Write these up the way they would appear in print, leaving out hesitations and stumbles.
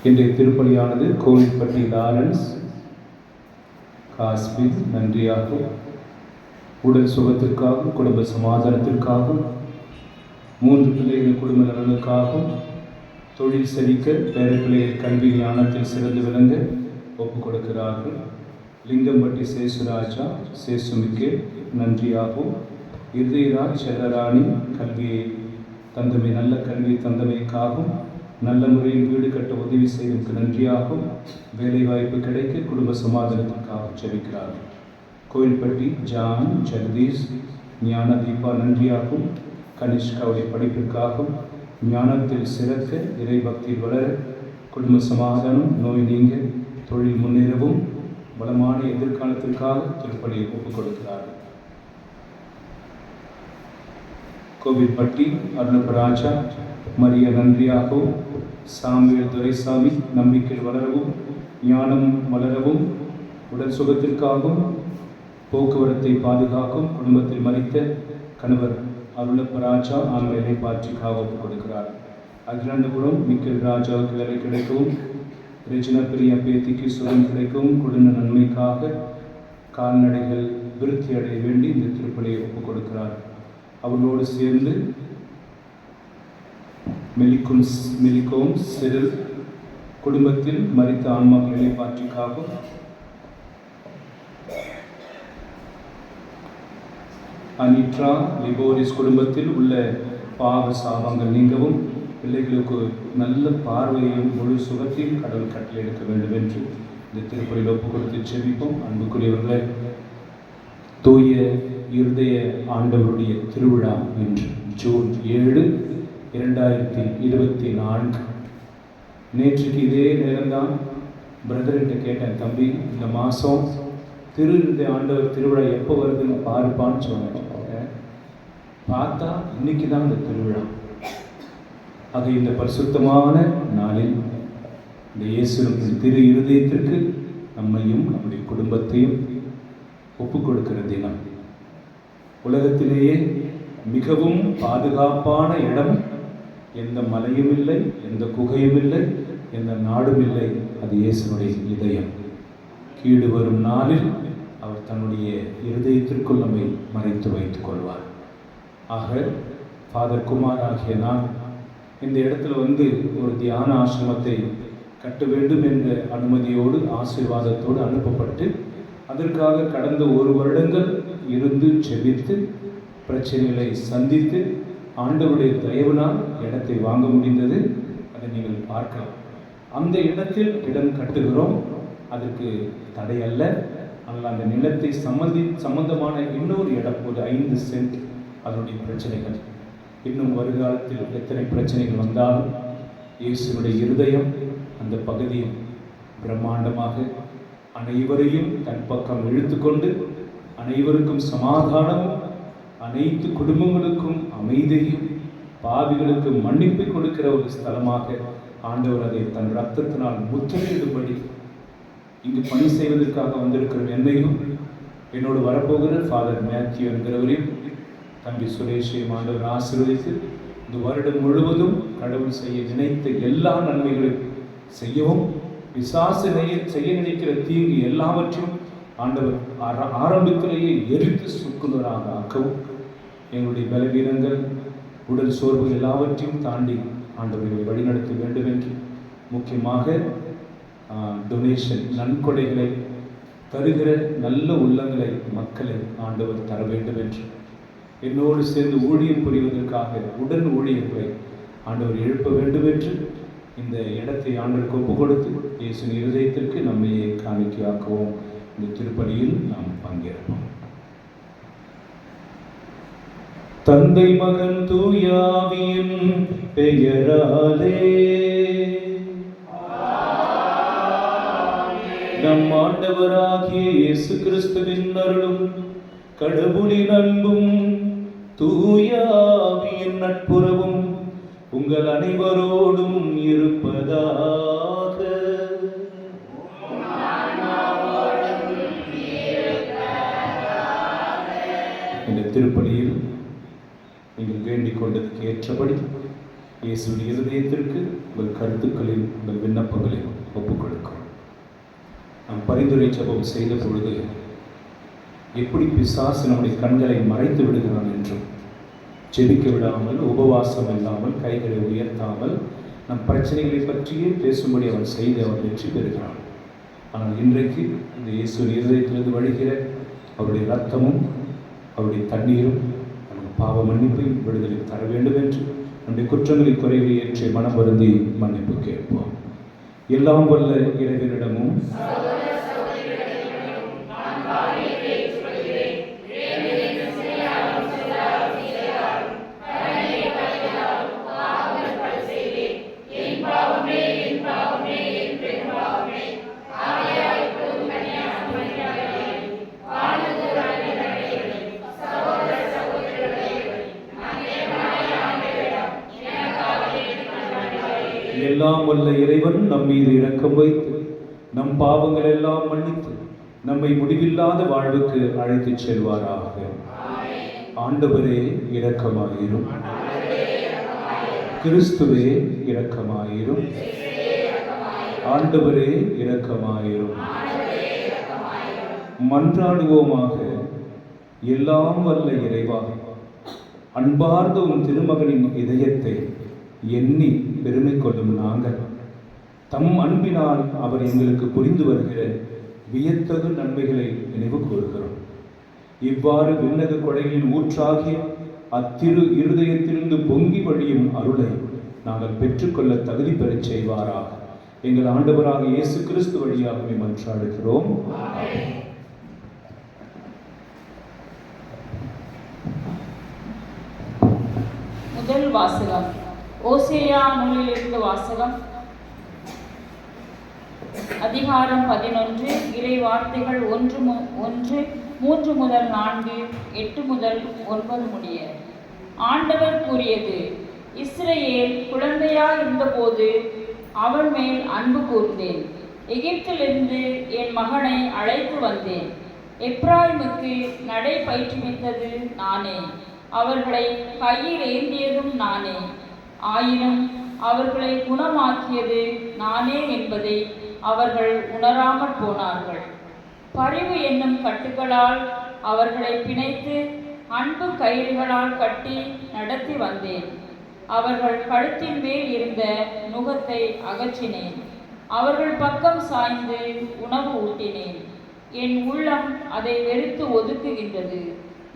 இன்றைய திருப்பலியானது கோவில்பட்டி லாரன்ஸ் காஸ்பின் நன்றியாக உடல் சுகத்திற்காகவும் குடும்ப சமாதானத்திற்காகவும் 3 பிள்ளைகள் குடும்ப நலனுக்காகவும் தொழில் செழிக்க பேர பிள்ளைகள் கல்வி ஞானத்தில் சிறந்து விளங்க ஒப்புக் கொடுக்கிறார்கள். லிங்கம்பட்டி சேசுராஜா சேசுமிக்கு நன்றியாகவும் இருதயராஜ் செல்லராணி கல்வியை தந்தமை நல்ல கல்வியை தந்தமைக்காகவும் நல்ல முறையில் வீடு கட்ட உதவி செய்வதற்கு நன்றியாகவும் வேலைவாய்ப்பு கிடைக்க குடும்ப சமாதானத்திற்காக ஜெபிக்கிறார்கள். கோயில்பட்டி ஜான் ஜெகதீஷ் ஞான தீபா நன்றியாகவும் கனிஷ்காவுடைய படிப்பிற்காகவும் ஞானத்தில் சிறக்க இறைபக்தியில் வளர குடும்ப சமாதானம் நோய் நீங்க தொழில் முன்னேறவும் வளமான எதிர்காலத்திற்காக திருப்பலியை ஒப்புக் கொடுக்கிறார்கள். கோவில்பட்டி அருளப்பராஜா மரிய நன்றியாகவும் சாமுவேல் துரைசாமி நம்பிக்கையில் வளரவும் ஞானம் வளரவும் உடல் சுகத்திற்காகவும் போக்குவரத்தை பாதுகாக்கும் குடும்பத்தில் மறித்த கணவர் அருளப்பராஜா ஆண்மையை பாற்றிக்காக ஒப்புக் கொடுக்கிறார். அகிலாண்டபுரம் மிக்கல் ராஜாவுக்கு வேலை கிடைக்கவும் ரெஜினா பிரியா பேத்திக்கு சுகம் கிடைக்கவும் குடும்ப நன்மைக்காக கால்நடைகள் விருத்தி அடைய வேண்டி இந்த திருப்பலியை ஒப்புக் கொடுக்கிறார். அவர்களோடு சேர்ந்து மெலிக்கோம் சிறில் குடும்பத்தில் மரித்த ஆன்மாக்களை பாற்றிக்காகவும் அனிட்ரா லிபோரிஸ் குடும்பத்தில் உள்ள பாவ சாபங்கள் நீங்கவும் பிள்ளைகளுக்கு நல்ல பார்வையையும் முழு சுகத்தையும் கடவுள் கட்டளை எடுக்க வேண்டும் என்று இந்த திருப்பலியில் ஒப்புக் கொடுத்து செபிப்போம். அன்புக்குரியவர்களே, தூய இருதய ஆண்டவருடைய திருவிழா இன்று ஜூன் 7, 2024. நேற்றுக்கு இதே நேரம்தான் பிரதர்கிட்ட கேட்டேன், தம்பி இந்த மாதம் இருதய ஆண்டவர் திருவிழா எப்போ வருதுன்னு பாருப்பான்னு சொன்னேன். பார்த்தா இன்னைக்கு தான் இந்த திருவிழா. ஆக இந்த பரிசுத்தமான நாளில் இந்த இயேசுவின் திரு இருதயத்திற்கு நம்மையும் நம்முடைய குடும்பத்தையும் ஒப்புக் கொடுக்கிற தினம். உலகத்திலேயே மிகவும் பாதுகாப்பான இடம் எந்த மலையும் இல்லை, எந்த குகையும் இல்லை, எந்த நாடும் இல்லை, அது இயேசுனுடைய இதயம். கீடு வரும் நாளில் அவர் தன்னுடைய இருதயத்திற்குள் நம்மை மறைத்து வைத்துக் கொள்வார். ஆக ஃபாதர் குமார் ஆகிய நான் இந்த இடத்துல ஒரு தியான ஆசிரமத்தை கட்ட வேண்டும் என்ற அனுமதியோடு ஆசீர்வாதத்தோடு அனுப்பப்பட்டு அதற்காக கடந்த 1 வருடங்கள் இருந்து செபித்து பிரச்சனைகளை சந்தித்து ஆண்டவருடைய தயவினால் இடத்தை வாங்க முடிந்தது. அதை நீங்கள் பார்க்கலாம். அந்த இடத்தில் இடம் கட்டுகிறோம், அதற்கு தடை அல்ல. ஆனால் அந்த நிலத்தை சம்பந்தமான இன்னொரு இடம் ஒரு 5 சென்ட் அதனுடைய பிரச்சனைகள். இன்னும் வருகாலத்தில் எத்தனை பிரச்சனைகள் வந்தாலும் இயேசுனுடைய இருதயம் அந்த பகுதியில் பிரம்மாண்டமாக அனைவரையும் தன் பக்கம் இழுத்துக்கொண்டு அனைவருக்கும் சமாதானமும் அனைத்து குடும்பங்களுக்கும் அமைதியும் பாவிகளுக்கு மன்னிப்பை கொடுக்கிற ஒரு ஸ்தலமாக ஆண்டவர் அதை தன் ரத்தத்தினால் முத்திரையிடும்படி இங்கு பணி செய்வதற்காக வந்திருக்கிற என்னையும் என்னோடு வரப்போகிற ஃபாதர் மேத்யூ என்கிறவரையும் தம்பி சுரேஷையும் ஆண்டவர் ஆசீர்வதித்து இந்த வருடம் முழுவதும் கடவுள் செய்ய நினைத்த எல்லா நன்மைகளையும் செய்யவும் பிசாசு செய்ய நினைக்கிற தீங்கு எல்லாவற்றையும் ஆண்டவர் ஆரம்பத்திலேயே எரித்து சுக்குநராக ஆக்கவும் எங்களுடைய பலவீனங்கள் உடல் சோர்வுகள் எல்லாவற்றையும் தாண்டி ஆண்டவர்களை வழிநடத்த வேண்டும் என்று முக்கியமாக டொனேஷன் நன்கொடைகளை தருகிற நல்ல உள்ளங்களை மக்களை ஆண்டவர் தர வேண்டும் என்று என்னோடு சேர்ந்து ஊழியம் புரிவதற்காக உடன் ஊழியர்களை ஆண்டவர் எழுப்ப வேண்டும் என்று இந்த இடத்தை ஆண்டவருக்கு ஒப்புக் கொடுத்து இயேசுவின் இருதயத்திற்கு நம்மையே காணிக்கையாக்கவும் இந்த திருப்பலியில் நாம் பங்கேற்போம். தந்தை மகன் தூய ஆவியின் பெயராலே நம் ஆண்டவராகிய இயேசு கிறிஸ்துவின் அருளும் கடவுளின் அன்பும் தூய ஆவியின் நட்புறவும் உங்கள் அனைவரோடும் இருப்பதாக. இந்த திருப்பலியில் நீங்கள் வேண்டிக் கொண்டதுக்கு ஏற்றபடி இயேசுவின் இருதயத்திற்கு உங்கள் கருத்துக்களில் உங்கள் விண்ணப்பங்களில் ஒப்புக் கொடுக்கிறோம். நாம் பரிந்துரை ஜெபம் செய்த பொழுது எப்படி பிசாசு நம்முடைய கண்களை மறைத்து விடுகிறான் என்றும், ஜெபிக்க விடாமல், உபவாசம் இல்லாமல், கைகளை உயர்த்தாமல் நம் பிரச்சனைகளை பற்றியே பேசும்படி அவன் செய்து அவன் வெற்றி பெறுகிறான். ஆனால் இன்றைக்கு இந்த இயேசுவின் இருதயத்திலிருந்து வழிகிற அவருடைய இரத்தமும் அவருடைய தண்ணீரும் நமக்கு பாவ மன்னிப்பையும் விடுதலை தர வேண்டும் என்று நம்முடைய குற்றங்களின் குறைவை ஏற்றி மனம் வருந்தி மன்னிப்பு கேட்போம். எல்லாம் வல்ல இறைவனிடமும் எல்லாம் வல்ல இறைவன் நம் மீது இரக்கம் வைத்து நம் பாவங்கள் எல்லாம் மன்னித்து நம்மை முடிவில்லாத வாழ்வுக்கு அழைத்துச் செல்வாராக. ஆண்டவரே இரக்கமாயிரும். கிறிஸ்துவே இரக்கமாயிரும். ஆண்டவரே இரக்கமாயிரும். மன்றாடுவோமாக. எல்லாம் வல்ல இறைவா, அன்பார்ந்த உன் திருமகனின் இதயத்தை எண்ணி பெருமை கொள்ளும் நாங்கள் தம் அன்பினால் அவர் எங்களுக்கு புரிந்து வருகிற வியத்தகு நன்மைகளை நினைவு கூறுகிறோம். இவ்வாறு விண்ணக கொடைகளின் ஊற்றாகிய அத்திரு இருதயத்திலிருந்து பொங்கி வழியும் அருளை நாங்கள் பெற்றுக்கொள்ள தகுதி பெறச் செய்வாராக. எங்கள் ஆண்டவராக இயேசு கிறிஸ்து வழியாகவே மன்றாடுகிறோம். முதல் வாசகம் ஓசேயா நூலிலிருந்து வாசகம். அதிகாரம் 11, இறை வார்த்தைகள் 1:3 முதல் 4, 8 முதல் 9 முடிய. ஆண்டவர் கூறியது: இஸ்ரவேல் குழந்தையாய் இருந்தபோது அவன் மேல் அன்பு கூர்ந்தேன். எகிப்திலிருந்து என் மகனை அழைத்து வந்தேன். எப்ராயிமுக்கு நடை பயிற்றுவித்தது நானே, அவர்களை கையில் ஏந்தியதும் நானே. ஆயினும் அவர்களை குணமாக்கியது நானே என்பதை அவர்கள் உணராமற் போனார்கள். பரிவு என்னும் கட்டுகளால் அவர்களை பிணைத்து அன்பு கயிறுகளால் கட்டி நடத்தி வந்தேன். அவர்கள் கழுத்தின் மேல் இருந்த நுகத்தை அகற்றினேன். அவர்கள் பக்கம் சாய்ந்து உணவு ஊட்டினேன். என் உள்ளம் அதை வெறுத்து ஒதுக்குகின்றது.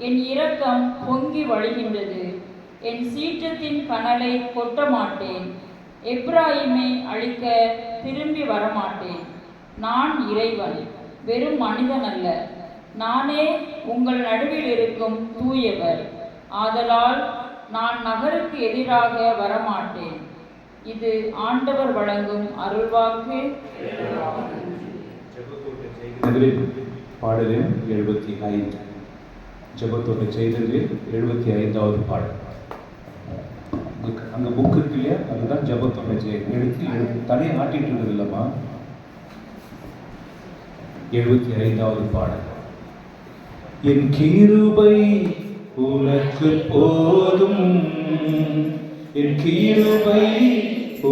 என் இரக்கம் பொங்கி வழிகின்றது. என் சீற்றத்தின் கனலை கொட்ட மாட்டேன். எப்ராயிமை அழிக்க திரும்பி வரமாட்டேன். நான் இறைவன், வெறும் மனிதன் அல்ல. நானே உங்கள் நடுவில் இருக்கும் தூயவர். ஆதலால் நான் நகருக்கு எதிராக வரமாட்டேன். இது ஆண்டவர் வழங்கும் அருள்வாக்கு. பாடலில் 75, ஜெபத்தோட செய்தலில் 75வது பாடல். அங்கே புக் இருக்கு இல்லையா, அதுதான் ஜெபத்தோட எடுத்து தனியாக ஆட்டிட்டு இருந்தது இல்லைம்மா. 75வது பாடல். என் கிருபை உனக்கு போதும், என் கிருபை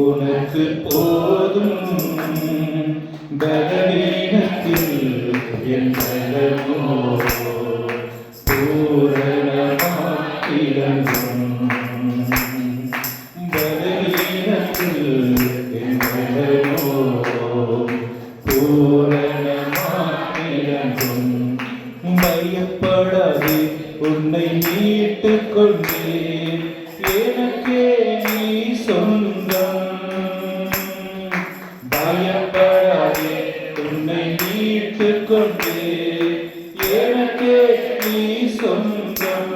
உனக்கு போதும், பலவீனத்தில் என் பலமோ பூரணமாக்கிடணும், பலவீனத்தில் என் பலமோ பூரணமாக்கிடணும். பயப்படாதே, உன்னை மீட்டுக் கொண்டேன், எனக்கே நீ சொந்தம். பயப்படாதே, உன்னை மீட்டுக் கொண்டேன், எனக்கே நீ சொந்தம்.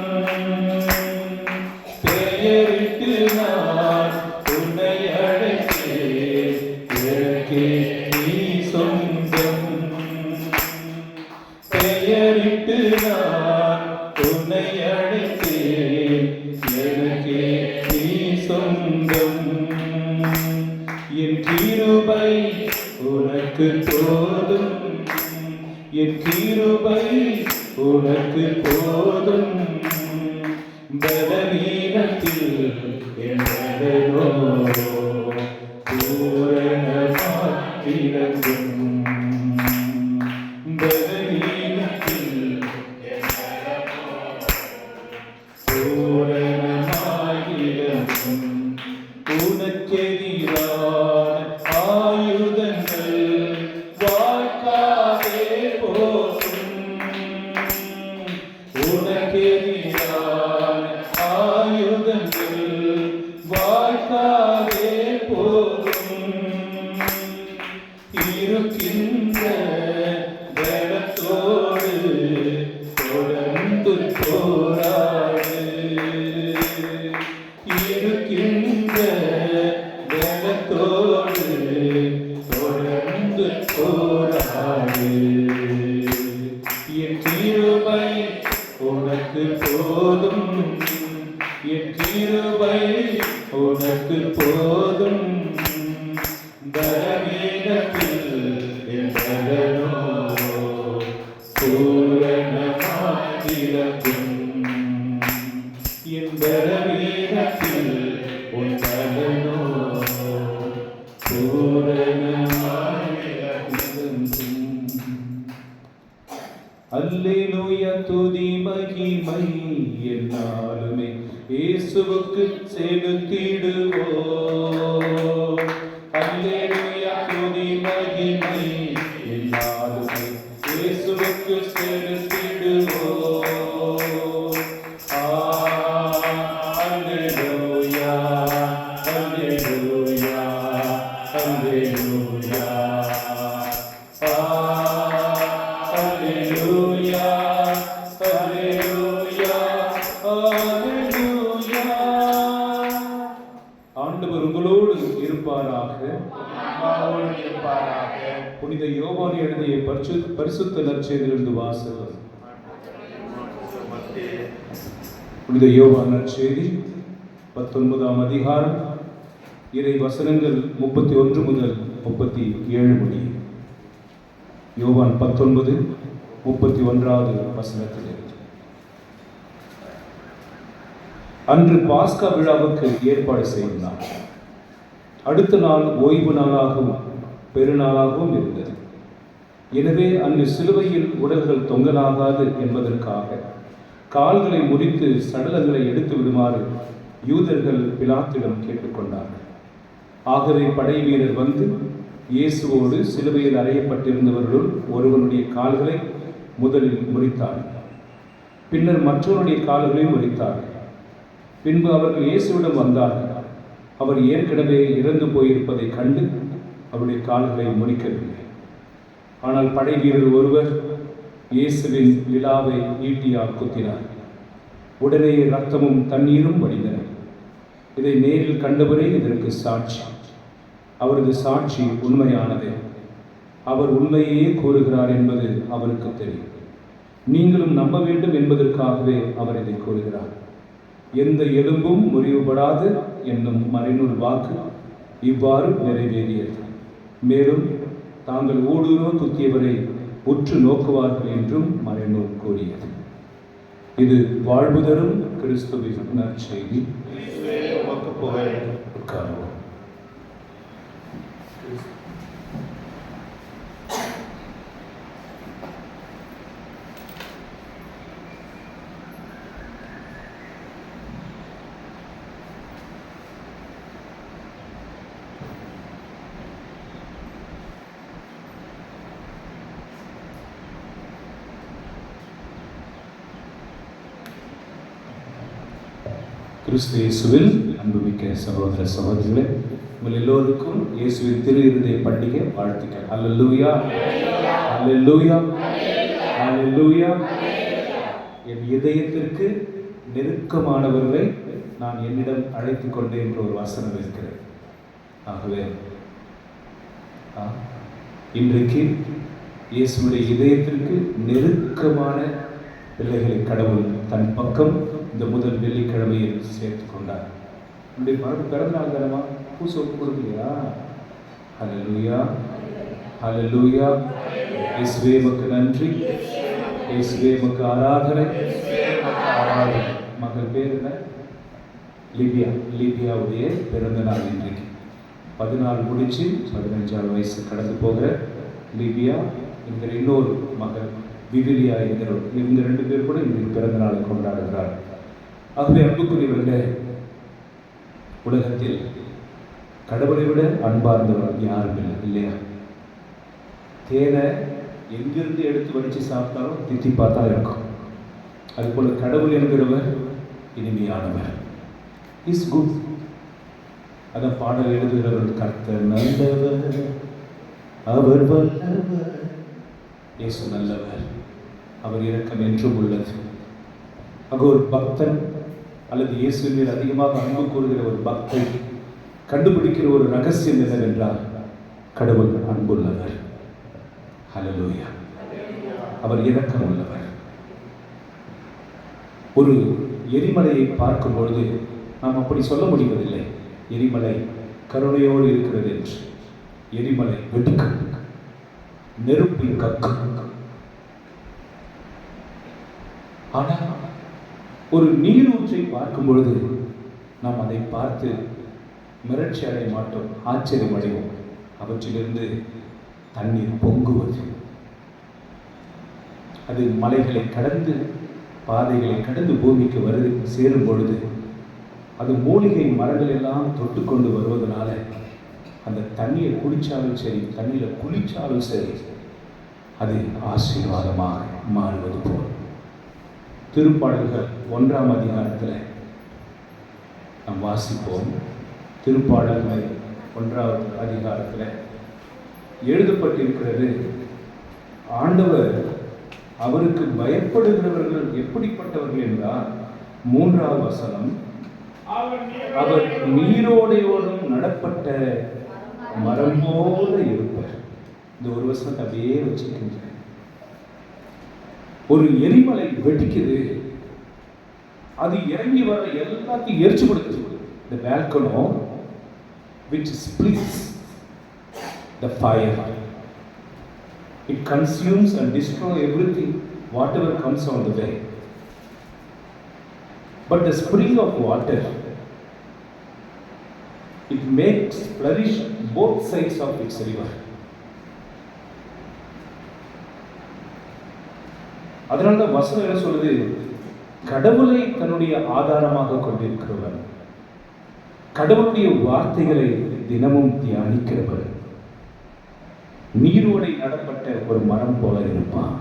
பெயரிட்டு நான் உன்னை அழைத்தேன், எனக்கே நீ சொந்தம். பெயரிட்டு நான் உன்னை அழைத்தேன், எனக்கே நீ சொந்தம். என் கிருபை உனக்கு போதும், என் கிருபை உனக்கு போதும், பலவீனத்தில் என் பலனோ பூரணமாய் விளங்கும். அல்லேலூயா துதி மகிமை என்னாலுமே இயேசுவுக்கு செலுத்திடுவோம். அல்லேலூயா துதி மகிமை என்னாலுமே இயேசுவுக்கு செலுத்திடுவோம். அல்லேலூயா அல்லேலூயா அல்லேலூயா அல்லேலூயா அல்லேலூயா அல்லேலூயா. ஆண்டவர் உங்களோடு இருப்பாராக. புனித யோவான் எழுதிய பரிசுத்த நற்செய்தியிலிருந்து வாசகம். புனித யோவான் நற்செய்தி 19ஆம் அதிகாரம், இறை வசனங்கள் 31 முதல் 37 முடிய. யோவான் 19:31 வசனத்திலிருந்து. அன்று பாஸ்கா விழாவுக்கு ஏற்பாடு செய்தார். அடுத்த நாள் ஓய்வு நாளாகவும் பெருநாளாகவும் இருந்தது. எனவே அன்று சிலுவையில் உடல்கள் தொங்கலாகாது என்பதற்காக கால்களை முறித்து சடலங்களை எடுத்து விடுமாறு யூதர்கள் பிலாத்திடம் கேட்டுக்கொண்டார்கள். ஆகவே படை வீரர் வந்து இயேசுவோடு சிலுவையில் அறையப்பட்டிருந்தவர்களுள் ஒருவனுடைய கால்களை முதலில் முறித்தார்கள். பின்னர் மற்றவருடைய கால்களை முறித்தார்கள். பின்பு அவர்கள் இயேசுவிடம் வந்தார்கள். அவர் ஏற்கனவே இறந்து போயிருப்பதை கண்டு அவருடைய கால்களை முறிக்கவில்லை. ஆனால் படை வீரர் ஒருவர் இயேசுவின் விழாவை ஈட்டியால் குத்தினார். உடனே இரத்தமும் தண்ணீரும் வடிந்தன. இதை நேரில் கண்டவரே இதற்கு சாட்சி. அவரது சாட்சி உண்மையானதே. அவர் உண்மையே கூறுகிறார் என்பது அவருக்கு தெரியும். நீங்களும் நம்ப வேண்டும் என்பதற்காகவே அவர் இதை கூறுகிறார். எந்த எலும்பும் முறிவுபடாது என்னும் மறைநூல் வாக்கு இவ்வாறு நிறைவேறியது. மேலும் தாங்கள் ஊடுருவ குத்தியவரை உற்று நோக்குவார்கள் என்றும் மறைநூல் கூறியது. இது வாழ்வு தரும் கிறிஸ்துவின் நற்செய்தி. உட்காருவோம். கிறிஸ்து இயேசுவில் அன்புமிக்க சகோதர சகோதரிகளே, உங்கள் எல்லோருக்கும் இயேசுவின் திரு இருதய பண்டிகை வாழ்த்துக்கள். அல்லேலூயா அல்லேலூயா அல்லேலூயா. என் இதயத்திற்கு நெருக்கமானவர்களை நான் என்னிடம் அழைத்துக் கொண்டேன் என்ற ஒரு வசனம் இருக்கிறது. ஆகவே இன்றைக்கு இயேசுடைய இதயத்திற்கு நெருக்கமான பிள்ளைகளை கடவுள் தன் பக்கம் இந்த முதல் வெள்ளிக்கிழமையில் சேர்த்து கொண்டார். நம்முடைய பிறந்த நாள் தானமா? பூசை கொடுக்கலையா? அல்லேலூயா அல்லேலூயா. இயேசுவே உமக்கு நன்றி, இயேசுவே உமக்கு ஆராதனை. மகள் பேர் என்ன? லிபியா. லிபியாவுடைய பிறந்த நாள் இன்றைக்கு. 14 முடிச்சு 15ஆவது வயசு கடந்து போகிற லிபியா என்கிற இன்னொரு மகள் விவிலியா என்கிறவர், இவங்க 2 பேர் கூட இன்றைக்கு பிறந்த நாளை கொண்டாடுகிறார். ஆகவே அன்புக்குரியவர்களே, உலகத்தில் கடவுளை விட அன்பார்ந்தவர் யாரும் இல்லை, இல்லையா? தேனை எங்கிருந்து எடுத்து வடித்து சாப்பிட்டாலும் தித்திப்பா தான் இருக்கும். அதுபோல் கடவுள் என்கிறவர் இனிமையானவர். Is good. அதான் பாடல் எழுதுகிறவர், கர்த்தர் நல்லவர், அவர் வல்லவர். இயேசு நல்லவர், அவர் இரக்கம் என்றும் உள்ளது. அங்கு ஒரு பக்தன் அல்லது இயேசுவின் மேல் அதிகமாக அன்பு கூறுகிற ஒரு பக்தை கண்டுபிடிக்கிற ஒரு ரகசியம் என்னவென்றால், கடவுள் அன்புள்ளவர். ஹல்லேலூயா. அவர் இரக்கம் உள்ளவர். ஒரு எரிமலையை பார்க்கும் பொழுது நாம் அப்படி சொல்ல முடிவதில்லை, எரிமலை கருணையோடு இருக்கிறது என்று. எரிமலை வெடிக்கும், நெருப்பில் கக்கும். ஆனால் ஒரு நீரூற்றை பார்க்கும் பொழுது நாம் அதை பார்த்து மிரட்சி அடைய மாட்டோம், ஆச்சரியம் அடைவோம். அவற்றிலிருந்து தண்ணீர் பொங்குவது, அது மலைகளை கடந்து பாதைகளை கடந்து பூமிக்கு சேரும் பொழுது அது மூலிகை மரங்கள் எல்லாம் தொட்டு கொண்டு வருவதனால அந்த தண்ணியை குடித்தாலும் சரி, தண்ணியில் குளித்தாலும் சரி, அது ஆசீர்வாதமாக மாறுவது போல். திருப்பாடல்கள் 1ஆம் அதிகாரத்தில் நாம் வாசிப்போம். திருப்பாடல்கள் 1ஆவது அதிகாரத்தில் எழுதப்பட்டிருக்கிறது, ஆண்டவர் அவருக்கு பயப்படுகிறவர்கள் எப்படிப்பட்டவர்கள் என்றால், 3ஆவது வசனம், அவர் நீரோடையோடும் நடப்பட்ட மரம் போல இருப்பார். இந்த ஒரு வசனத்தை அப்படியே வச்சுக்கின்றேன். ஒரு எரிமலை வெடிக்குது, அது இறங்கி வர எல்லாத்தையும் எரிச்சு கொடுக்குது. The volcano which splits the fire, it consumes and destroys everything whatever comes on the way. But the spring of water, it makes flourish both sides of its river. அதனால வசனம் என்ன சொல்லுது, கடவுளை தன்னுடைய ஆதாரமாக கொண்டிருக்கிறவர், கடவுளுடைய வார்த்தைகளை தினமும் தியானிக்கிறவர் நீரோடை நடப்பட்ட ஒரு மரம் போல இருப்பான்.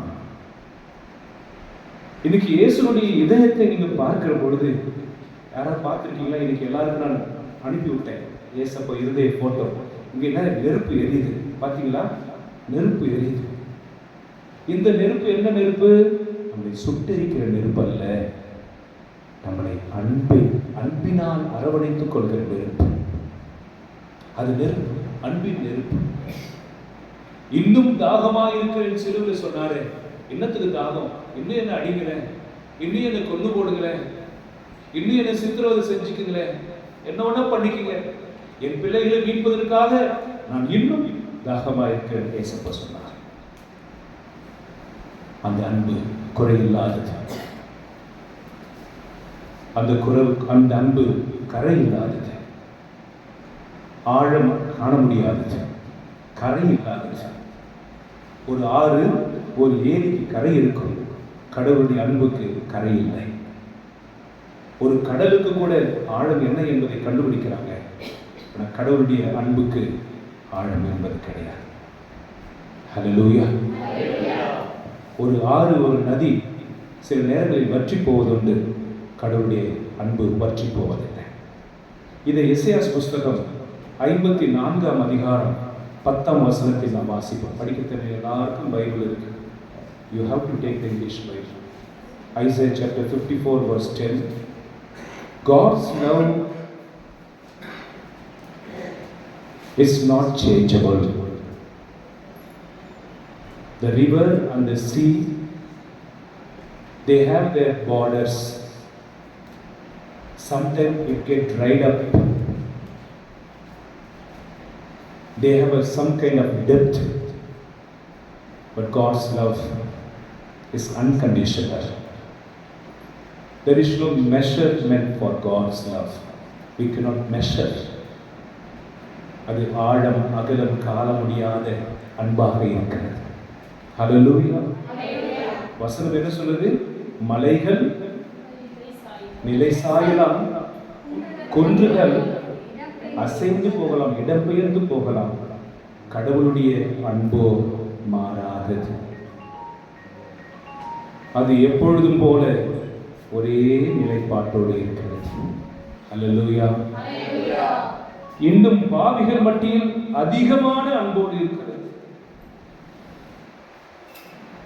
இன்னைக்கு இயேசுனுடைய இதயத்தை நீங்க பார்க்கிற பொழுது, யாராவது பார்த்துருக்கீங்களா? இன்னைக்கு எல்லாருக்கும் நான் அனுப்பி விட்டேன் இயேசப்பா இருதய போட்டோ. இங்க என்ன நெருப்பு எரியுது பார்த்தீங்களா? நெருப்பு எரியுது. இந்த நெருப்பு என்ன நெருப்பு? நம்மளை சுட்டெரிக்கிற நெருப்பு அல்ல, நம்மளை அன்பினால் அரவணைத்துக் கொள்கிற நெருப்பு. அது நெருப்பு, அன்பின் நெருப்பு. இன்னும் தாகமாக இருக்கிறேன் சிறுவில் சொன்னாரு. என்னத்துக்கு தாகம்? இன்னும் என்ன அடிக்கிறேன், இன்னும் என்ன கொண்டு போடுங்களேன், இன்னும் என்ன சித்திரவதை செஞ்சுக்குங்களேன், என்ன வேணா பண்ணிக்கங்க, என் பிள்ளைகளை மீட்பதற்காக நான் இன்னும் தாகமாக இருக்கிறேன் ஏசப்பா சொன்னார். அந்த அன்பு குறையில்லாதது, அந்த அன்பு கரை இல்லாதது, ஆழம் காண முடியாதது, கரை இல்லாதது. ஒரு ஆறு, ஒரு ஏரிக்கு கரை இருக்கும், கடவுளுடைய அன்புக்கு கரை இல்லை. ஒரு கடலுக்கு கூட ஆழம் என்ன என்பதை கண்டுபிடிக்கிறாங்க, ஆனால் கடவுளுடைய அன்புக்கு ஆழம் என்பது கிடையாது. ஹல்லேலூயா. ஒரு ஆறு, ஒரு நதி சில நேரங்களில் வற்றி போவதுண்டு, கடவுளுடைய அன்பு வற்றி போவதில்லை. இதை எசேயாஸ் புஸ்தகம் 54ஆம் அதிகாரம் 10ஆம் வசனத்தில் நாம் வாசிப்போம். படிக்க தெரிஞ்ச எல்லாருக்கும் பைபிள் இருக்கு. You have to take the English Bible. Isaiah chapter 54 verse 10. God's love is not changeable. The river and the sea, they have their borders. Sometimes it gets dried up. They have some kind of depth. But God's love is unconditional. There is no measurement for God's love. We cannot measure. அது ஆழம் அகலம் காண முடியாத அன்பாக இருக்கிறது. ஹல்லேலூயா. வசனம் என்ன சொல்லுது? மலைகள் நிலை சாயலாம், குன்றுகள் அசைந்து போகலாம், இடம்பெயர்ந்து போகலாம், கடவுளுடைய அன்போ மாறாதது. அது எப்பொழுதும் போல ஒரே நிலைப்பாட்டோடு இருக்கிறது. அல்லேலூயா. இன்னும் பாவிகள் மத்தியில் அதிகமான அன்போடு இருக்கிறது.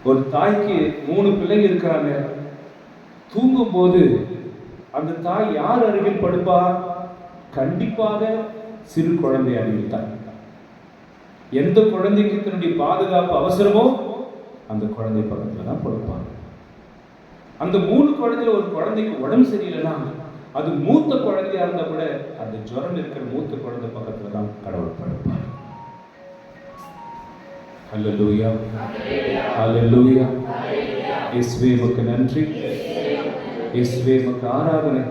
ஒரு தாய்க்கு 3 பிள்ளைங்க இருக்கிறாங்க. தூங்கும் போது அந்த தாய் யார் அருகில் படுப்பா? கண்டிப்பாக சிறு குழந்தை அருகில் தான். எந்த குழந்தைக்கு தன்னுடைய பாதுகாப்பு அவசரமோ அந்த குழந்தை பக்கத்துல தான் படுப்பாங்க. அந்த 3 குழந்தையில ஒரு குழந்தைக்கு உடம்பு சரியில்லைன்னா, அது மூத்த குழந்தையா இருந்தா கூட அந்த ஜுரம் இருக்கிற மூத்த குழந்தை பக்கத்துல தான் கடவுள் படுப்பார். ஹல்லேலூயா. ஹல்லேலூயா. இயேசுவே உமக்கு நன்றி, இயேசுவே உமக்கு ஆராதனை.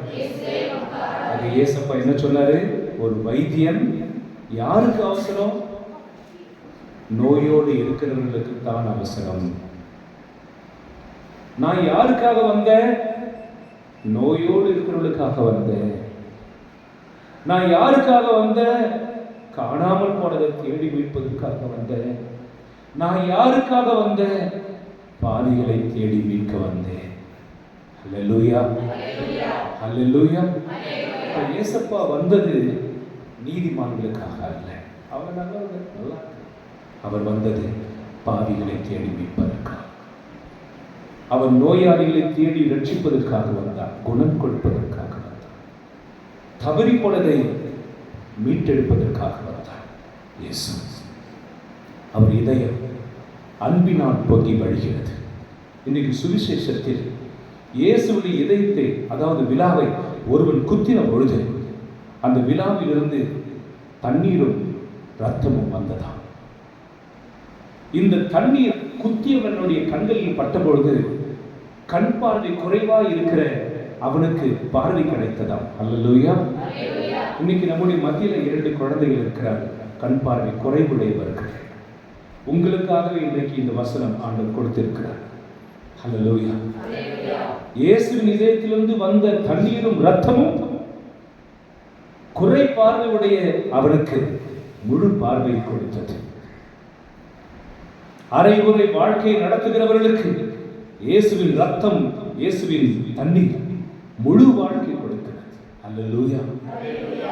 அது இயேசப்பா என்ன சொன்னாரு? ஒரு வைத்தியன் யாருக்கு அவசரம்? நோயோடு இருக்கிறவர்களுக்கு தான் அவசரம். நான் யாருக்காக வந்தேன்? நோயோடு இருக்கிறவர்களுக்காக வந்தேன். நான் யாருக்காக வந்தேன்? காணாமல் போனதை தேடி மீட்பதற்காக வந்தேன். நான் யாருக்காக வந்தேன்? பாவிகளை தேடி மீட்க வந்தேன். அல்லேலூயா, அல்லேலூயா. இயேசப்பா வந்தது நீதிமான்களுக்காக அல்ல. அவர் நல்லவர், நல்லா. அவர் வந்தது பாவிகளை தேடி மீட்பதற்காக. அவர் நோயாளிகளை தேடி ரட்சிப்பதற்காக வந்தார், குணம் கொடுப்பதற்காக வந்தார், தவறி போனதை மீட்டெடுப்பதற்காக வந்தார் இயேசு. அவர் இதயம் அன்பினால் பொங்கி வழிகிறது. இன்னைக்கு சுவிசேஷத்தில் இயேசுடைய இதயத்தை, அதாவது விழாவை ஒருவன் குத்தின பொழுது அந்த விழாவிலிருந்து தண்ணீரும் இரத்தமும் வந்ததாம். இந்த தண்ணீர் குத்தியவனுடைய கண்களில் பட்ட பொழுது கண் பார்வை குறைவாக இருக்கிற அவனுக்கு பார்வை கிடைத்ததாம். அல்லேலூயா. இன்னைக்கு நம்முடைய மத்தியில 2 குழந்தைகள் இருக்கிறார்கள், கண் பார்வை குறைவுடையவர்கள். உங்களுக்காகவே இன்றைக்கு இந்த வசனம் ஆண்டவர் கொடுத்திருக்கிறார். அல்லேலூயா. இயேசுவின் இதயத்திலிருந்து வந்த தண்ணீரும் இரத்தமும் குறை பார்வையுடைய அவனுக்கு முழு பார்வை கொடுத்தது. அரைகுறை வாழ்க்கையை நடத்துகிறவர்களுக்கு இயேசுவின் ரத்தம், இயேசுவின் தண்ணீர் முழு வாழ்க்கை கொடுக்கிறது. அல்லேலூயா.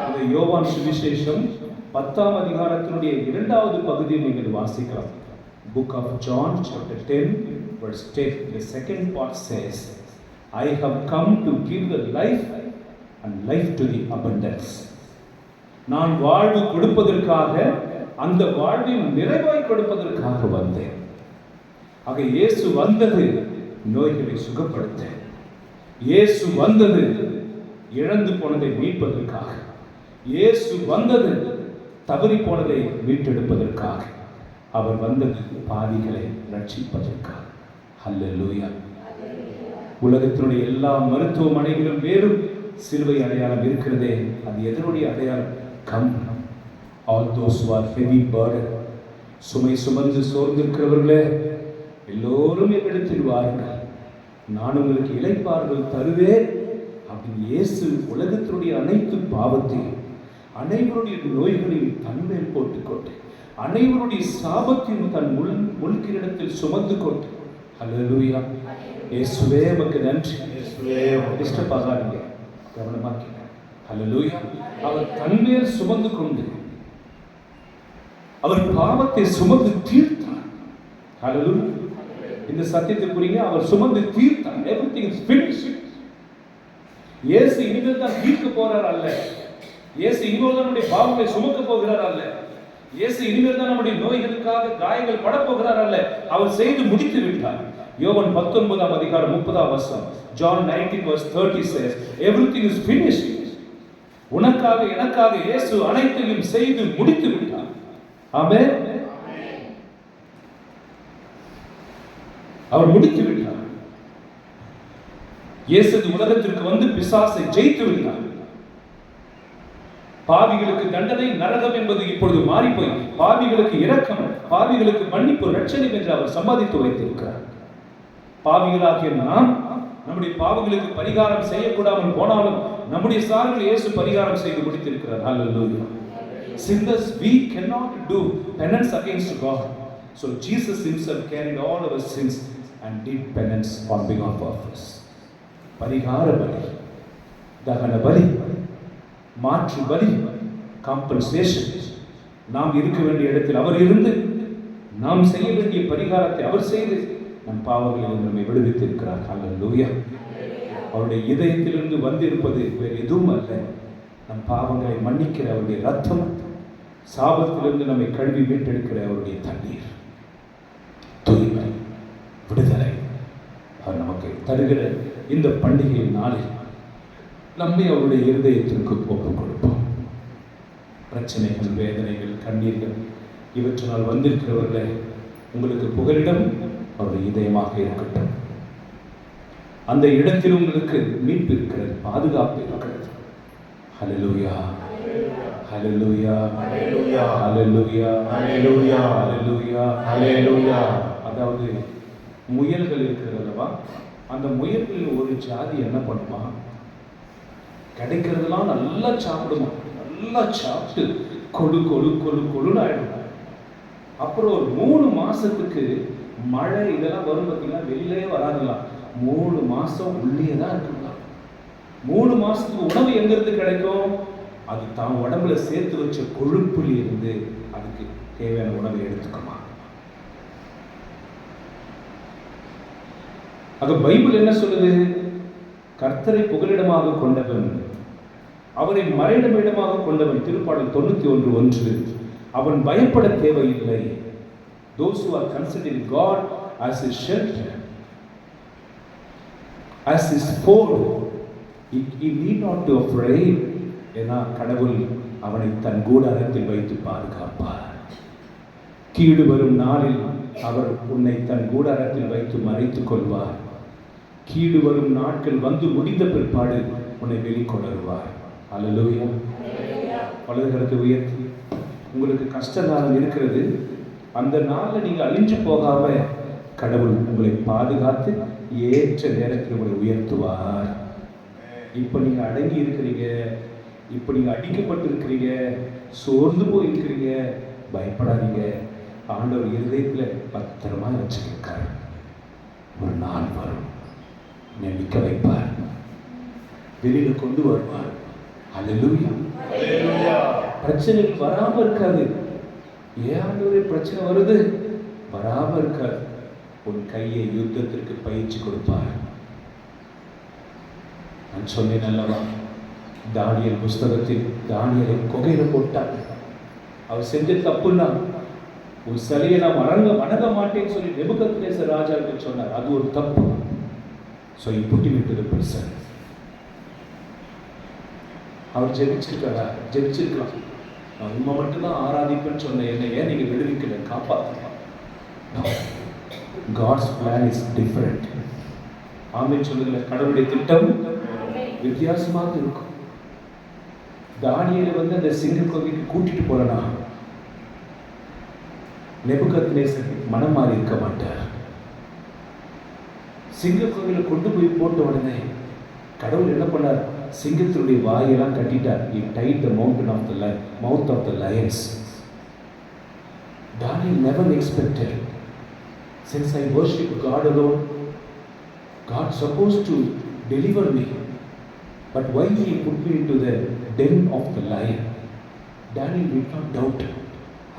இந்த யோவான் சுவிசேஷம் 10ஆம் அதிகாரத்தினுடைய 2வது பகுதியை நீங்கள் வாசிக்கலாம். Book of John chapter 10 verse 10. The second part says, I have come to give the life and life to the abundance. நான் வாழ்வு கொடுப்பதற்காக, அந்த வாழ்வின் நிறைவாய் கொடுப்பதற்காக வந்தேன். ஆக இயேசு வந்தது நோய்களை சுகப்படுத்த, இயேசு வந்தது இழந்து போனதை மீட்பதற்காக, இயேசு வந்தது தவறி போனதை மீட்டெடுப்பதற்காக, அவர் வந்தது பாவிகளை ரட்சிப்பதற்காக. அல்லேலூயா. உலகத்தினுடைய எல்லா மருத்துவமனைகளிலும் வேறும் சிலுவை அடையாளம் இருக்கிறதே, அது எதனுடைய அடையாளம்? Come, all those who are heavy burden, சுமை சுமந்து சோர்ந்திருக்கிறவர்களே, எல்லோரும் என்னிடத்தில் வாருங்கள், நான் உங்களுக்கு இளைப்பாறுதல் தருவேன் அப்படின்னு இயேசு உலகத்தினுடைய அனைத்து பாவத்தையும், அனைவருடைய நோய்களையும் தன்மேல் போட்டுக்கொண்டு, அனைவருடைய சாபத்தையும் தன் முள்கிரிடத்தில் சுமந்து கொண்டு. அல்லேலூயா. இயேசுவே உமக்கு நன்றி. டிஸ்டர்ப் ஆகாதீங்க, கவனமாக்கி. அல்லேலூயா. அவர் தன்மேல் சுமந்து கொண்டு அவர் பாவத்தை சுமந்து தீர்த்தார். அல்லேலூயா. இந்த சத்தியத்தை புரியுங்க. அவர் சுமந்து தீர்த்தார். everything is finished. இயேசு இனிமேல் தான் தீர்க்க போறார் அல்ல. இயேசு இனிமேல் தான் நம்முடைய பாவங்களை சுமக்க போகிறார் அல்ல. இயேசு இனிமேல் தான் நம்முடைய நோய்களுக்காக காயங்கள் பட போகிறார் அல்ல. அவர் செய்து முடித்து விட்டார். யோவான் 19ஆம் அதிகாரம் 30ஆம் வசனம், John 19 verse 30 says, everything is finished. உனக்காக எனக்காக இயேசு அனைத்தையும் செய்து முடித்து விட்டார். ஆமென். அவர் முடித்து விட்டார். இயேசு உலகத்திற்கு வந்து பிசாசை ஜெயித்து விட்டார். பாவிகளுக்கு தண்டனை நரகம் என்பது இப்பொழுது மாறி போய் பாவிகளுக்கு இரக்கம், பாவிகளுக்கு மன்னிப்பு, ரட்சணை என்று அவர் சம்பாதித்து வைத்திருக்கிறார். பாவிகளாகிய நாம் நம்முடைய பாவங்களுக்கு பரிகாரம் செய்யக்கூடாமல் போனாலும் நம்முடைய சார்பில் இயேசு பரிகாரம் செய்து முடித்திருக்கிறார். Hallelujah. Sinners, we cannot do penance against God. So Jesus himself carried all our sins and did penance on behalf of us. பரிகார பலி, தகன பலி, மாற்று பலி, காம்பன்சேஷன். நாம் இருக்க வேண்டிய இடத்தில் அவர் இருந்து, நாம் செய்ய வேண்டிய பரிகாரத்தை அவர் செய்து நம் பாவங்களில் நம்மை விடுவித்திருக்கிறார். அல்லேலூயா. அவருடைய இதயத்திலிருந்து வந்திருப்பது வேறு எதுவும் அல்ல, நம் பாவங்களை மன்னிக்கிற அவருடைய ரத்தம், சாபத்திலிருந்து நம்மை கழுவி மீட்டெடுக்கிற அவருடைய தண்ணீர், தூய்மை, விடுதலை அவர் நமக்கு தருகிற இந்த பண்டிகை நாளில் நம்மை அவருடைய இருதயத்திற்கு ஒப்புக் கொடுப்போம். பிரச்சனைகள், வேதனைகள், கண்ணீர்கள் இவற்றினால் வந்திருக்கிறவர்களே, உங்களுக்கு புகலிடம் அவருடைய இதயமாக இருக்கட்டும். அந்த இடத்தில் உங்களுக்கு மீட்பு இருக்கிறது, பாதுகாப்பு இருக்கிறது. ஹல்லேலூயா. ஹல்லேலூயா, ஹல்லேலூயா, ஹல்லேலூயா, ஹல்லேலூயா, ஹல்லேலூயா, ஹல்லேலூயா. அதாவது முயல்கள் இருக்கிறது அல்லவா, அந்த முயல்களில் ஒரு ஜாதி என்ன பண்ணுமா, கிடைக்கிறதெல்லாம் நல்லா சாப்பிடுமா, நல்லா சாப்பிட்டு கொழு கொழு கொழு கொழுன்னு ஆயிடும். அப்புறம் ஒரு 3 மாசத்துக்கு மழை இதெல்லாம் வரும் பார்த்தீங்கன்னா, வெளியிலே வராதுலாம். 3 மாசம் உள்ளே தான் இருக்குங்களா. 3 மாசத்துக்கு உணவு எங்கிருந்து கிடைக்கும்? அது தான் உடம்புல சேர்த்து வச்ச கொழுப்புல இருந்து அதுக்கு தேவையான உணவை எடுத்துக்குமா. ஆக பைபிள் என்ன சொல்லுது? கர்த்தரை புகலிடமாக கொண்டவன், அவரை மறைவிடமாக கொண்டவன். திருப்பாடல் 91:1. அவன் பயப்பட தேவையில்லை. Those who are considering God as his shelter, as his fold, he need not to afraid. ஏன்னா கடவுள் அவனை தன் கூடாரத்தில் வைத்து பாதுகாப்பார். கீடு வரும் நாளில் அவர் உன்னை தன் கூடாரத்தில் வைத்து மறைத்துக் கொள்வார். கீடு வரும் நாட்கள் வந்து முடிந்த பிற்பாடு உன்னை வெளிக்கொணருவார். அல்லேலூயா. வலதுகரத்தை உயர்த்தி, உங்களுக்கு கஷ்ட காலம் இருக்கிறது, அந்த நாளில் நீங்கள் அழிஞ்சு போகாம கடவுள் உங்களை பாதுகாத்து ஏற்ற நேரத்தில் உங்களை உயர்த்துவார். இப்போ நீங்கள் அடங்கி இருக்கிறீங்க, இப்போ நீங்கள் அடிக்கப்பட்டு இருக்கிறீங்க, சோர்ந்து போய் இருக்கிறீங்க, பயப்படாதீங்க. ஆண்டவர் இருதயத்தில் பத்திரமா வச்சுருக்கார். ஒரு நாள் வரும், நிற்க வைப்பார், வெளியில கொண்டு வருவார். அல்லேலூயா. பிரச்சனைகள் வராம இருக்காது. ஏன் ஆண்டவரே பிரச்சனை வருது? வராம இருக்காது. உன் கையை யுத்தத்திற்கு பயிற்சி கொடுப்பார். நான் சொன்னேன் அல்லவா, தானியேல் புஸ்தகத்தில் தானியேலை குகையில போட்டார். அவர் செஞ்ச தப்புன்னா, ஒரு சிலையை நான் வணங்க மாட்டேன்னு சொல்லி நேபுகத்நேசர் ராஜாவுக்கு சொன்னார். அது ஒரு தப்பு. So he put him into the prison. அவர் ஜெபிச்சிருக்காரா? ஜெபிச்சிருக்கலாம். நான் உண்மை மட்டும்தான் ஆராதிப்பேன்னு சொன்ன என்னை ஏன் நீங்க விடுவிக்கல, காப்பாற்றலாம். God's plan is different. ஆமென் சொல்லுங்க. கடவுளுடைய திட்டம் வித்தியாசமாக இருக்கும். தானியேலை வந்து அந்த சிங்க கோவிலுக்கு கூட்டிட்டு போறனா, நேபுகத்நேசர் மனம் மாறி இருக்க மாட்டார். சிங்க கோவிலை கொண்டு போய் போட்ட உடனே கடவுள் என்ன பண்ணார்? சிங்கத்தினுடைய வாயெல்லாம் கட்டிட்டார். He tied the mouth of the lions. Daniel never expected, since I worship God alone, God supposed to deliver me, but why he put me into the den of the lion? Daniel did not doubt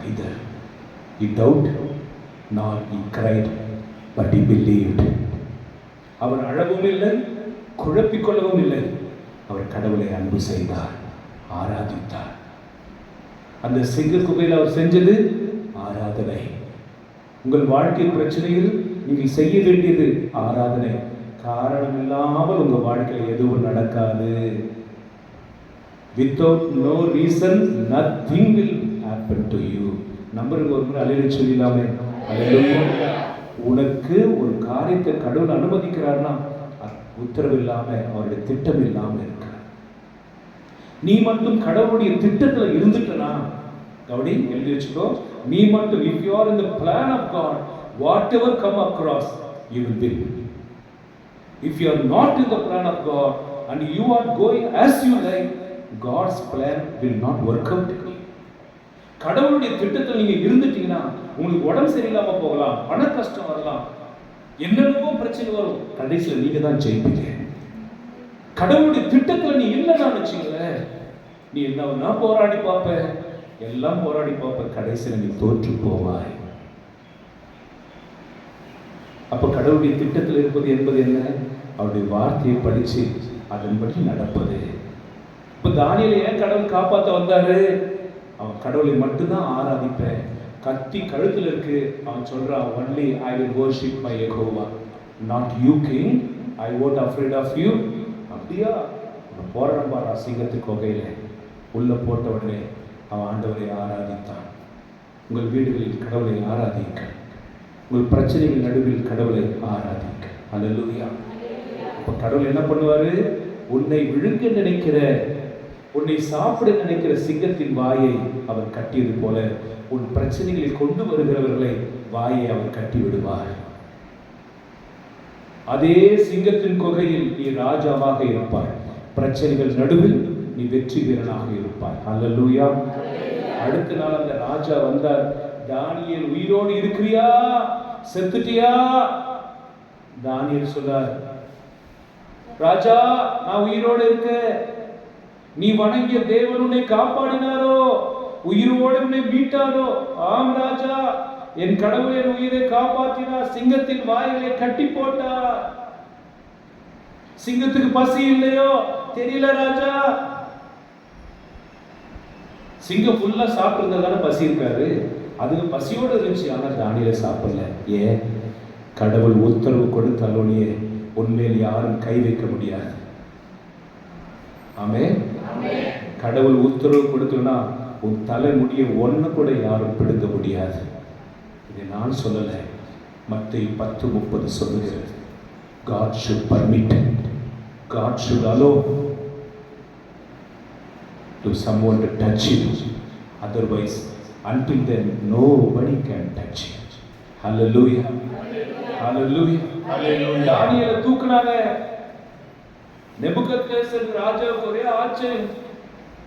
either. He doubted nor he cried, but he believed. அவர் அழவும் இல்லை, குழப்பிக்கொள்ளவும் இல்லை. அவர் கடவுளை அன்பு செய்தார், ஆராதித்தார். அந்த சிங்க குகையில் அவர் செஞ்சது ஆராதனை. உங்கள் வாழ்க்கை பிரச்சனையில் நீங்கள் செய்ய வேண்டியது ஆராதனை. காரணம் இல்லாமல் உங்க வாழ்க்கையில் எதுவும் நடக்காது. Without no reason nothing will happen to you. நம்பருக்கு ஒரு முறை அல்லேலூயா சொல்லிடலாமே. அல்லேலூயா. உனக்கு ஒரு காரியத்தை கடவுள் அனுமதிக்கிறார்னா உத்தரவு இல்லாம, அவருடைய திட்டம் இல்லாம இருக்க. நீ மட்டும் கடவுளுடைய திட்டத்துல இருந்துட்டனா, கவனி, எழுதி வச்சுக்கோ. நீ மட்டும், if you are in the plan of God, whatever come across you will win. If you are not in the plan of God and you are going as you like, God's plan will not work out. கடவுளுடைய திட்டத்தில் நீங்க இருந்துட்டீங்கன்னா உங்களுக்கு உடம்பு சரியில்லாம போகலாம், பண கஷ்டம் வரலாம், என்னென்னவோ பிரச்சனை வரும், கடைசியில் நீங்க தான் ஜெயிப்பீங்க. கடவுளுடைய திட்டத்தில் நீ இல்லைன்னா வச்சுங்களேன், நீ என்ன போராடி பார்ப்ப, எல்லாம் போராடி பார்ப்ப, கடைசியில் நீ தோற்று போவாய். அப்ப கடவுளுடைய திட்டத்தில் இருப்பது என்பது என்ன? அவருடைய வார்த்தையை படிச்சு அதன்படி நடப்பது. இப்ப தானியேலை ஏன் கடவுள் காப்பாற்ற வந்தாரு? அவன் கடவுளை மட்டும்தான் ஆராதிப்பேன். கத்தி கழுத்துல இருக்கு, அவன் சொல்றான், only I will worship my Jehovah, not you king, I won't afraid of you. அப்படியா? போறான் பாரா சிங்கத்து கோகையில உள்ள போட்ட உடனே அவன் ஆண்டவரை ஆராதித்தான். உங்கள் வீடுகளில் கடவுளை ஆராதிக்க, உங்கள் பிரச்சனைகள் நடுவில் கடவுளை ஆராதிக்க. அல்லேலூயா. அப்ப கடவுள் என்ன பண்ணுவாரு? உன்னை விழுங்க நினைக்கிற உன்னை சாப்பிட நினைக்கிற சிங்கத்தின் வாயை அவர் கட்டியது போல உன் பிரச்சனைகளை கொண்டு வருகிறவர்களை வாயை அவர் கட்டி விடுவார். அதே சிங்கத்தின் குகையில் நீ ராஜாவாக இருப்பாய். பிரச்சனைகள் நடுவில் நீ வெற்றி வீரனாக இருப்பாய். அல்லேலூயா. அடுத்த நாள் அந்த ராஜா வந்தார். தானியேல், உயிரோடு இருக்கிறியா, செத்துட்டியா? தானியேல் சொன்னார், ராஜா, நான் உயிரோடு இருக்க. நீ வணங்கிய தேவன் உன்னை காப்பாடினாரோ, உயிரோடு உன்னை மீட்டாரோ? ஆம் ராஜா, என் கடவுள் என் உயிரை காப்பாற்றினார். சிங்கத்தின் வாய்களை கட்டி போட்டார். சிங்கத்துக்கு பசி இல்லையோ தெரியல ராஜா. சிங்கம் ஃபுல்லா சாப்பிட்டுருந்ததான பசி இருக்காது, அதுக்கு பசியோடு இருந்துச்சு. ஆனா தானியேல் சாப்பிடல. ஏன்? கடவுள் உத்தரவு கொடுத்தாலோனியே உன்மேல் யாரும் கை வைக்க முடியாது. ஆமென். கடவுள் உத்தரவு கொடுத்தோம்னா உன் தலைமுடியை ஒண்ணு கூட யாரும் பிடுங்க முடியாது. இதை நான் சொல்லல, மத்தேயு 10:30 சொல்லுகிறது. God should permit it. God should allow to someone to touch you. Otherwise, until then, nobody can touch you. Hallelujah. Hallelujah. Hallelujah. தானியேலை தூக்குனாங்க. நேபுகத்நேசர் ராஜாவுக்கு ஒரே ஆச்சரியம்,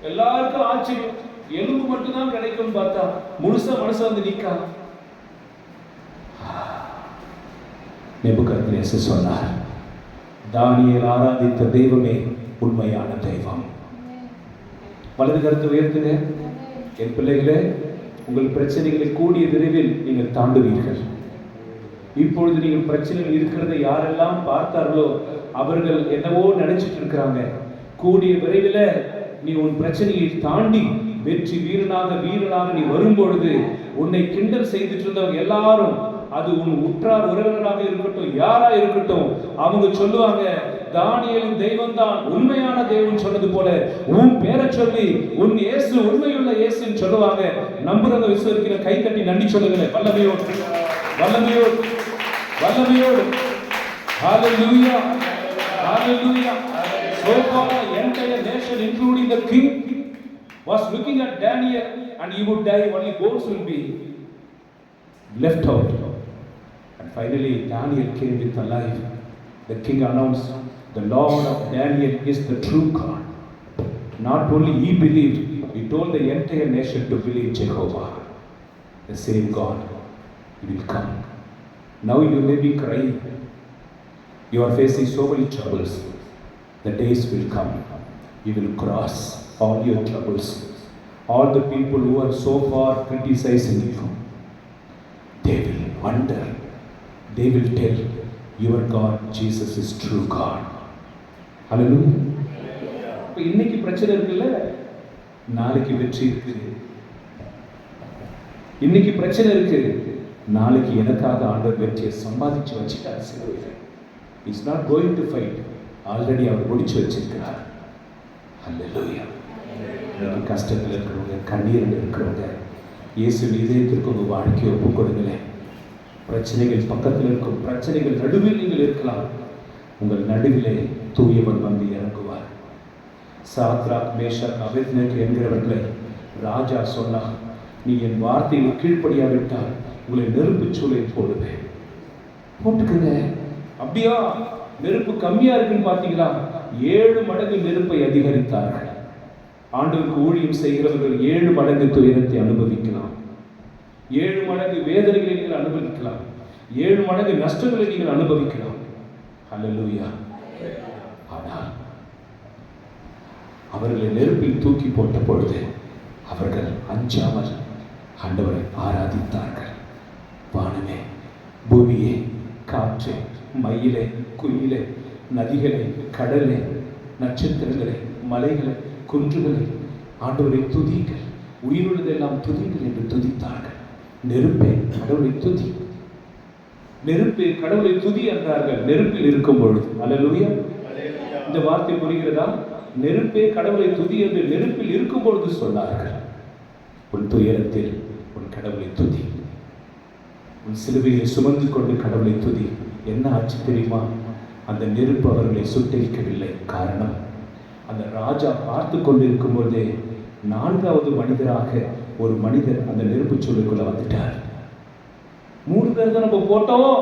எல்லாருக்கும் ஆச்சரியம். எலும்பு மட்டும் தான் கிடைக்கும் பார்த்தா முழுசா மனுஷன் வந்து நிக்கா. நேபுகத்நேசர் சொன்னார், தானியேல் ஆராதித்த தெய்வமே உண்மையான தெய்வம். வலது கருத்து உயர்த்துங்க. என் பிள்ளைகளே, உங்கள் பிரச்சனைகளை கூடிய விரைவில் நீங்கள் தாண்டுவீர்கள். இப்பொழுது நீங்கள் பிரச்சனைகள் இருக்கிறதை யாரெல்லாம் பார்த்தார்களோ அவர்கள் என்னவோ நினைச்சிட்டு இருக்கிறாங்க. கூடிய விரைவில் நீ உன் பிரச்சனையை தாண்டி வெற்றி வீரனாக நீ வரும்பொழுது உன்னை கிண்டல் செய்துட்டு இருந்தவங்க எல்லாரும், அது உன் உற்றார் உறவினராக இருக்கட்டும், யாரா இருக்கட்டும், அவங்க சொல்லுவாங்க, தானியேலின் தெய்வம் தான் உண்மையான தெய்வம் சொன்னது போல உன் பேரை சொல்லி உன் இயேசு உண்மையுள்ள இயேசுன்னு சொல்லுவாங்க. நம்புறவங்க விசுவாசிக்கிற கை தட்டி நன்றி சொல்லுங்களேன். வல்லமையோடு வல்லமையோடு வல்லமையோடு. Hallelujah. Hallelujah. So far, entire nation, including the king, was looking at Daniel, and he would die. Only bones will be left out. And finally, Daniel came with a life. The king announced, "The Lord of Daniel is the true God." Not only he believed, he told the entire nation to believe Jehovah, the same God. He will come. Now you may be crying. You are facing so many troubles. The days will come. You will cross all your troubles. All the people who are so far criticizing you, they will wonder. They will tell, your God, Jesus, is true God. Hallelujah. இப்போ இன்னைக்கு பிரச்சனை இருக்குல்ல, நாளைக்கு வெற்றி இருக்கு. இன்னைக்கு பிரச்சனை இருக்கு, நாளைக்கு எனக்காக ஆண்டவர் வெற்றியை சம்பாதிச்சு வச்சுட்டார் சிலுவையில். Is not going to fight, already அவர் முடிச்சு வச்சிருக்கிறார். ஹல்லேலூயா. இன்னைக்கு கஷ்டத்தில் இருக்கிறவங்க, கண்ணீரில் இருக்கிறவங்க, இயேசு இதயத்திற்கு உங்கள் வாழ்க்கையை ஒப்புக் கொடுங்களேன். பிரச்சனைகள் பக்கத்தில் இருக்கும், பிரச்சனைகள் நடுவில் நீங்கள் இருக்கலாம். உங்கள் நடுவிலே தூயவன் வந்து இறங்குவார். சாத்ராக், மேஷாக், அபேத்நேகோ என்கிறவர்களை ராஜா சொன்னார், நீ என் வார்த்தையை கீழ்ப்படியாவிட்டால் உங்களை நெருப்பு சூளையில் போடுவேன். போட்டுக்குங்க. அப்படியா? நெருப்பு கம்மியா இருக்குன்னு பார்த்தீங்களா? 7 மடங்கு நெருப்பை அதிகரித்தார்கள். ஆண்டவருக்கு ஊழியம் செய்கிறவர்கள் 7 மடங்கு துயரத்தை அனுபவிக்கலாம். 7 மடங்கு வேதனைகளை நீங்கள் அனுபவிக்கலாம். 7 மடங்கு நஷ்டங்களை நீங்கள் அனுபவிக்கலாம். ஹல்லேலூயா. ஆனால் அவர்களை நெருப்பில் தூக்கி போட்ட பொழுது அவர்கள் அஞ்சாமல் ஆண்டவரை ஆராதித்தார்கள். வானமே, பூமியே, காற்றே, மயிலே, குயிலே, நதிகளே, கடலே, நட்சத்திரங்களே, மலைகளே, குன்றுகளே, ஆண்டவரை துதிகள், உயிருள்ளதெல்லாம் துதிகள் என்று துதித்தார்கள். நெருப்பே, கடவுளை துதி. நெருப்பே, கடவுளை துதி என்றார்கள் நெருப்பில் இருக்கும் பொழுது. அல்லேலூயா. இந்த வார்த்தை புரிகிறதா? நெருப்பே, கடவுளை துதி என்று நெருப்பில் இருக்கும் பொழுது சொன்னார்கள். உன் துயரத்தில் உன் கடவுளை துதி. உன் சிலுவையை சுமந்து கொண்டு கடவுளை துதி. என்ன ஆச்சு தெரியுமா? அந்த நெருப்பு அவர்களை சுட்டரிக்கவில்லை. காரணம், அந்த ராஜா பார்த்து கொண்டிருக்கும் பொழுதே 4வது மனிதராக ஒரு மனிதர் அந்த நெருப்பு சூழலுக்குள்ள வந்துட்டார். 3 பேர் தான் நம்ம போட்டோம்.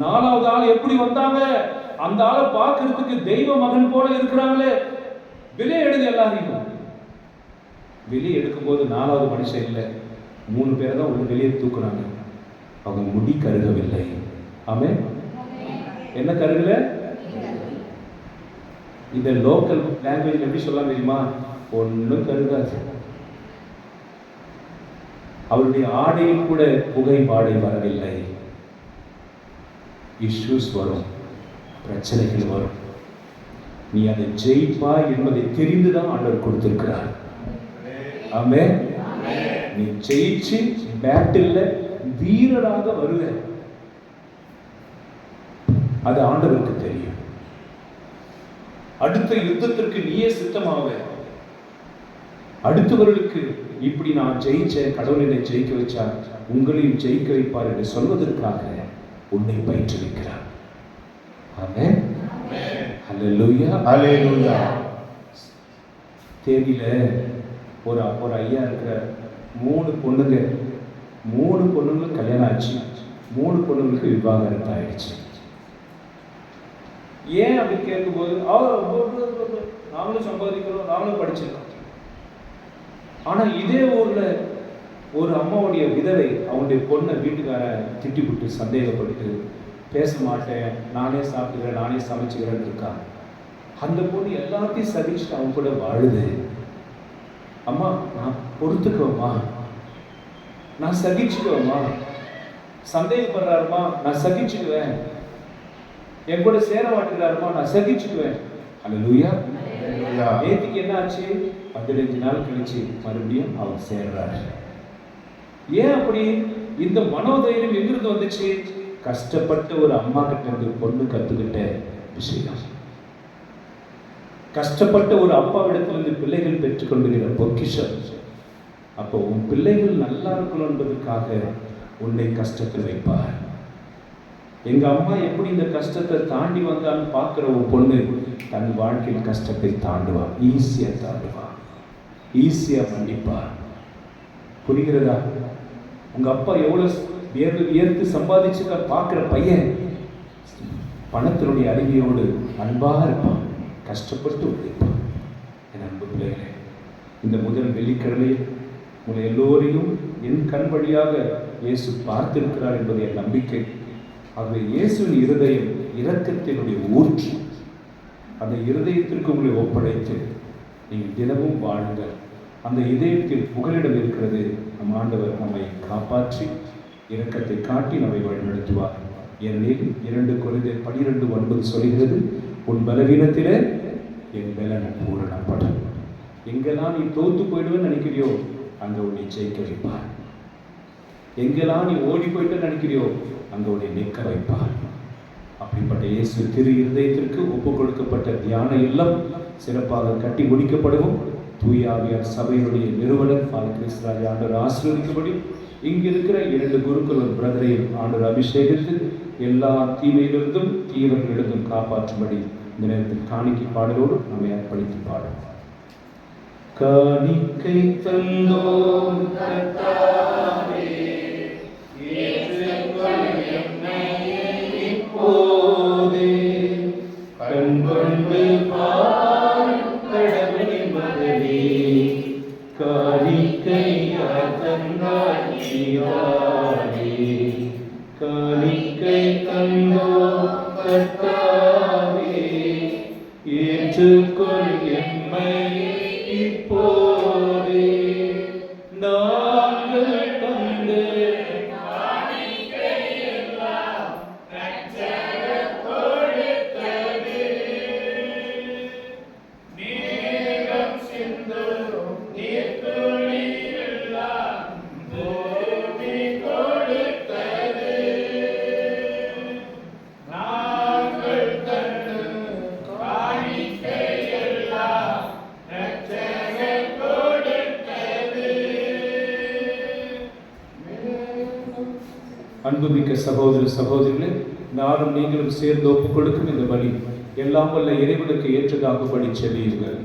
4வது ஆள் எப்படி வந்தாங்க? அந்த ஆளை பார்க்கறதுக்கு தெய்வ மகன் போல இருக்கிறாங்களே. வெளியே எடுங்க எல்லாரையும். வெளியே எடுக்கும்போது 4வது மனுஷன் இல்லை, 3 பேரை தான் உள்ள வெளியே தூக்குறாங்க. அவங்க முடி கருகவில்லை. ஆமென். என்ன கருகல? இந்த லோக்கல் லாங்குவேஜ் எப்படி சொல்லலாம் தெரியுமா? ஒன்றும் கருகாது. அவருடைய ஆடையில் கூட புகை வாடை வரவில்லை. இஷ்யூஸ் வரும், பிரச்சனைகள் வரும். நீ அதை ஜெயிப்பா என்பதை தெரிந்துதான் ஆண்டவர் கொடுத்திருக்கிறார். ஆமென். நீ ஜெயிச்சு பேட்டில்ல வீரராக வருவ, அது ஆண்டவருக்கு தெரியும். அடுத்த யுத்தத்திற்கு நீயே சித்தமாவ. அடுத்தவர்களுக்கு இப்படி நான் ஜெயிச்சேன், கடவுள் என்னை ஜெயிக்க வச்சார், உங்களையும் ஜெயிக்க வைப்பார் என்று சொல்வதற்காக உன்னை பயிற்றுவிக்கிறார். ஆமென். ஹல்லேலூயா. ஹல்லேலூயா. தேதியில ஒரு ஐயா இருக்கிற 3 பொண்ணுங்க, 3 பொண்ணுங்களுக்கு கல்யாணம் ஆச்சு, 3 பொண்ணுங்களுக்கு விவாகரத்து ஆயிடுச்சு. ஏன் அப்படி கேட்கும்போது நாமளும் சம்பாதிக்கிறோம், நாமளும் படிச்சிருக்கோம். ஆனா இதே ஊர்ல ஒரு அம்மாவுடைய விதவை அவனுடைய பொண்ணை வீட்டுக்கார திட்டிவிட்டு சந்தேகப்பட்டு பேச மாட்டேன், நானே சாப்பிட்டுக்கிறேன், நானே சமைச்சுக்கிறேன்னு இருக்கா. அந்த பொண்ணு எல்லாத்தையும் சகிச்சுட்டு அவங்க கூட வாழுது. அம்மா நான் பொறுத்துக்குவேம்மா, நான் சகிச்சுக்குவேம்மா, சந்தேகப்படுறாருமா நான் சகிச்சுக்குவேன், என் கூட சேர மாட்டேங்கிறாருமா நான் சகிச்சுக்குவேன். ஹல்லேலூயா. நேற்றுக்கு என்ன ஆச்சு? 15 நாள் கழிச்சு மறுபடியும் அவர் சேர்றாரு. ஏன் அப்படி? இந்த மனோதைரியம் எங்கிருந்து வந்துச்சு? கஷ்டப்பட்ட ஒரு அம்மா கிட்ட இருந்து பொண்ணு கத்துக்கிட்ட விஷயம், கஷ்டப்பட்ட ஒரு அப்பாவிடத்திலிருந்து பிள்ளைகள் பெற்றுக்கொண்டுகிற பொக்கிஷம். அப்போ உன் பிள்ளைகள் நல்லா இருக்கணும் என்பதற்காக உன்னை கஷ்டத்தில் வைப்பார். எங்க அம்மா எப்படி இந்த கஷ்டத்தை தாண்டி வந்தான்னு பார்க்கிற ஒரு பொண்ணு தன் வாழ்க்கையில் கஷ்டத்தை தாண்டுவா, ஈஸியா தாண்டுவா, ஈஸியா மன்னிப்பா. புரிகிறதா? உங்க அப்பா எவ்வளவு வியர்த்து சம்பாதிச்சுக்க பார்க்கிற பையன் பணத்தினுடைய அறிவியோடு அன்பாக இருப்பான், கஷ்டப்பட்டு உழைப்பான். என் அன்பு பிள்ளைகளே, இந்த முதல் வெள்ளிக்கிழமையில் உங்களை எல்லோரையும் என் கண் வழியாக இயேசு பார்த்திருக்கிறார் என்பது என் நம்பிக்கை. ஆகவே இயேசுவின் இருதயம் இரக்கத்தினுடைய ஊற்று. அந்த இருதயத்திற்கு உங்களை ஒப்படைத்து நீங்கள் தினமும் வாழுங்கள். அந்த இதயத்தில் புகலிடம் இருக்கிறது. நம் ஆண்டவர் நம்மை காப்பாற்றி இரக்கத்தை காட்டி நம்மை வழிநடத்துவார். ஏனெனில் 2 கொரிந்தியர் 12:9 சொல்கிறது, உன் பலவீனத்திலே என் பலன் பூரணப்படும். எங்கெல்லாம் நீ தோத்து போயிடுவேன்னு நினைக்கிறியோ அங்க உன்னை ஜெயிக்க வைப்பார். எங்கெல்லாம் நீ ஓடி போயிட்டு நினைக்கிறியோ அங்க உன்னை நிற்க வைப்பார். அப்படிப்பட்ட இயேசு திரு இருதயத்திற்கு ஒப்பு கொடுக்கப்பட்ட தியான இல்லம் சிறப்பாக கட்டி முடிக்கப்படவும் தூயாவியார் சபையினுடைய நிறுவனர் ஃபாதர் கிறிஸ்துராஜ் ஆண்டவர் ஆசீர்வதிக்கப்படி இங்கு இருக்கிற 2 குருக்கள் ஒரு பிரதரையும் ஆண்டவர் அபிஷேகித்து எல்லா தீமையிலிருந்தும் தீவர்களிலிருந்தும் காப்பாற்றும்படி இந்த நேரத்தில் காணிக்கை பாடலோடு நம்மை அர்ப்பணித்து பாடும். காணிக்கை தந்தோம் கர்த்தாவே, ஏற்றுக்கொள் எம்மை இப்போதே, கண்கொண்டு பாரும் கடவுளின் மகனே, காணிக்கையாய் தந்தாய் நீரானே. காணிக்கை தந்தோம் கர்த்தாவே, ஏற்றுக்கொள் எம்மை இப்போதே. நாங்கள் தந்து காணிக்கையெல்லாம் இரட்சகர் கொடுத்தது. நீரம் சிந்தும் நீர்த்துளியெல்லாம் பூமி கொடுத்தது. நாங்கள் தந்து காணிக்கையெல்லாம் இரட்சகர் கொடுத்தது. அன்புமிக்க சகோதர சகோதரிகளே, நானும் நீங்களும் சேர்ந்து ஒப்புக் கொடுக்கும் இந்த பலி எல்லாம் வல்ல இறைவனுக்கு ஏற்றதாகும்படி செல்லுங்கள்.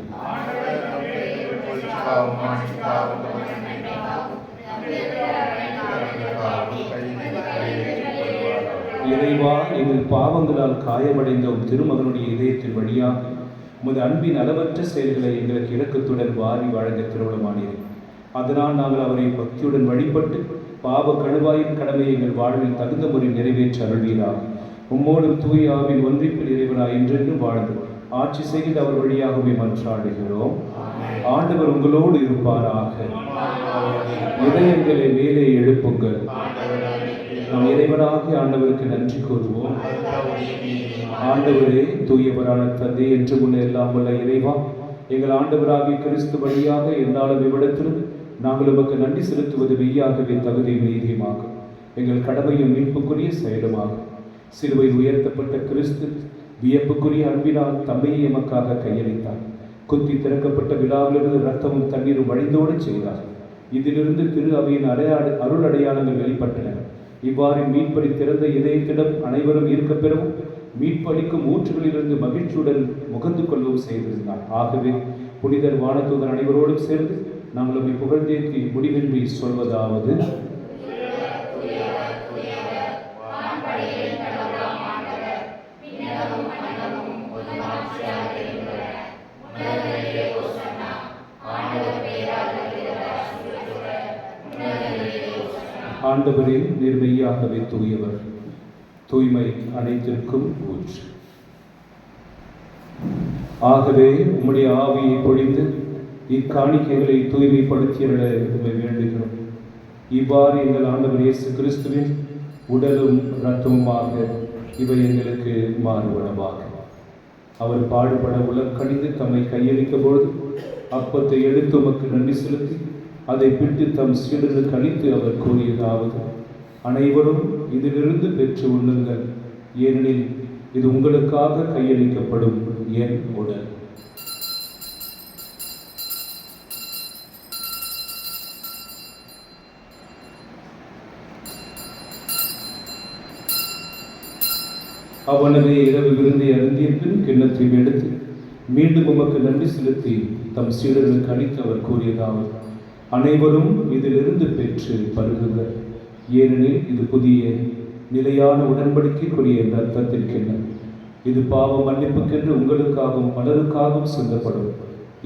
இறைவா, எங்கள் பாவங்களால் காயமடைந்த உம் திருமகனுடைய இதயத்தின் வழியாக உமது அன்பின் அளவற்ற செயல்களை எங்களுக்கு இரக்கத்துடன் வாரி வழங்க திருவுளமானீர். அதனால் நாங்கள் அவரை பக்தியுடன் வழிபட்டு பாவ கழுவாயின் கடமையை எங்கள் வாழ்வில் தகுந்த முறை நிறைவேற்ற அருள்வீராக. உம்மோடும் தூய ஆவின் ஒன்றிப்பில் இறைவனாய் என்றென்றும் வாழ்ந்து ஆட்சி செய்து அவர் வழியாகவே மன்றாடுகிறோம். ஆண்டவர் உங்களோடு இருப்பாராக. இதயங்களை மேலே எழுப்புங்கள். நம் இறைவனாகிய ஆண்டவருக்கு நன்றி கூறுவோம். ஆண்டவரே, தூயவரான தந்தை, என்று முன்ன எல்லாம் வல்ல இறைவா, எங்கள் ஆண்டவராகிய கிறிஸ்து வழியாக என்னாலும் இவ்விடத்திலும் நாங்கள் உமக்கு நன்றி செலுத்துவது மெய்யாகவே தகுதியும் நீதியுமாகும், எங்கள் கடமையும் மீட்புக்குரிய செயலுமாகும். சிலுவையில் உயர்த்தப்பட்ட கிறிஸ்து வியப்புக்குரிய அன்பினால் தம்மையை எமக்காக கையளித்தார். குத்தி திறக்கப்பட்ட விழாவிலிருந்து இரத்தமும் தண்ணீரும் வழிந்தோடு செய்தார். இதிலிருந்து திரு அவையின் அருள் அடையாளங்கள் வெளிப்பட்டன. இவ்வாறு மீட்படி திறந்த இதயத்திடம் அனைவரும் ஈர்க்கப்பெறவும் மீட்பளிக்கும் ஊற்றுகளிலிருந்து மகிழ்ச்சியுடன் முகந்து கொள்ளவும் செய்திருந்தார். ஆகவே புனிதர் வானதூதர் அனைவரோடும் சேர்ந்து நாங்களும் இப்புகழ்ந்தேற்றி முடிவின்றி சொல்வதாவது: ஆண்டவரே, நிர்மையாகவே தூயவர், தூய்மை அனைத்திற்கும் ஊற்று. ஆகவே உம்முடைய ஆவியை பொழிந்து இக்காணிக்கைகளை தூய்மைப்படுத்தியருள வேண்டுகிறோம். இவ்வாறு எங்கள் ஆண்டவர் இயேசு கிறிஸ்துவின் உடலும் இரத்தமுமாக இவை எங்களுக்கு மாறுபடவாக. அவர் பாடுபட உலக்கணிந்து தம்மை கையளிக்க பொழுது அப்பத்தை எடுத்து உமக்கு நன்றி செலுத்தி அதை பிட்டு தம் சீடர்களுக்கு அளித்து அவர் கூறியதாவது: அனைவரும் இதிலிருந்து பெற்று உண்ணுங்கள், ஏனெனில் இது உங்களுக்காக கையளிக்கப்படும் என் உடல். அவனவே இரவு விருந்தை அருந்திய பின் கிண்ணத்தை எடுத்து மீண்டும் உமக்கு நன்றி செலுத்தி தம் சீடர்களுக்கு அளித்து அவர் கூறியதாவது: அனைவரும் இதிலிருந்து பெற்று பருகுங்கள், ஏனெனில் இது புதிய நிலையான உடன்படிக்கைக்குரிய இரத்தத்தின் கிண்ணம். இது பாவ மன்னிப்புக்கென்று உங்களுக்காகவும் பலருக்காகவும் சிந்தப்படும்.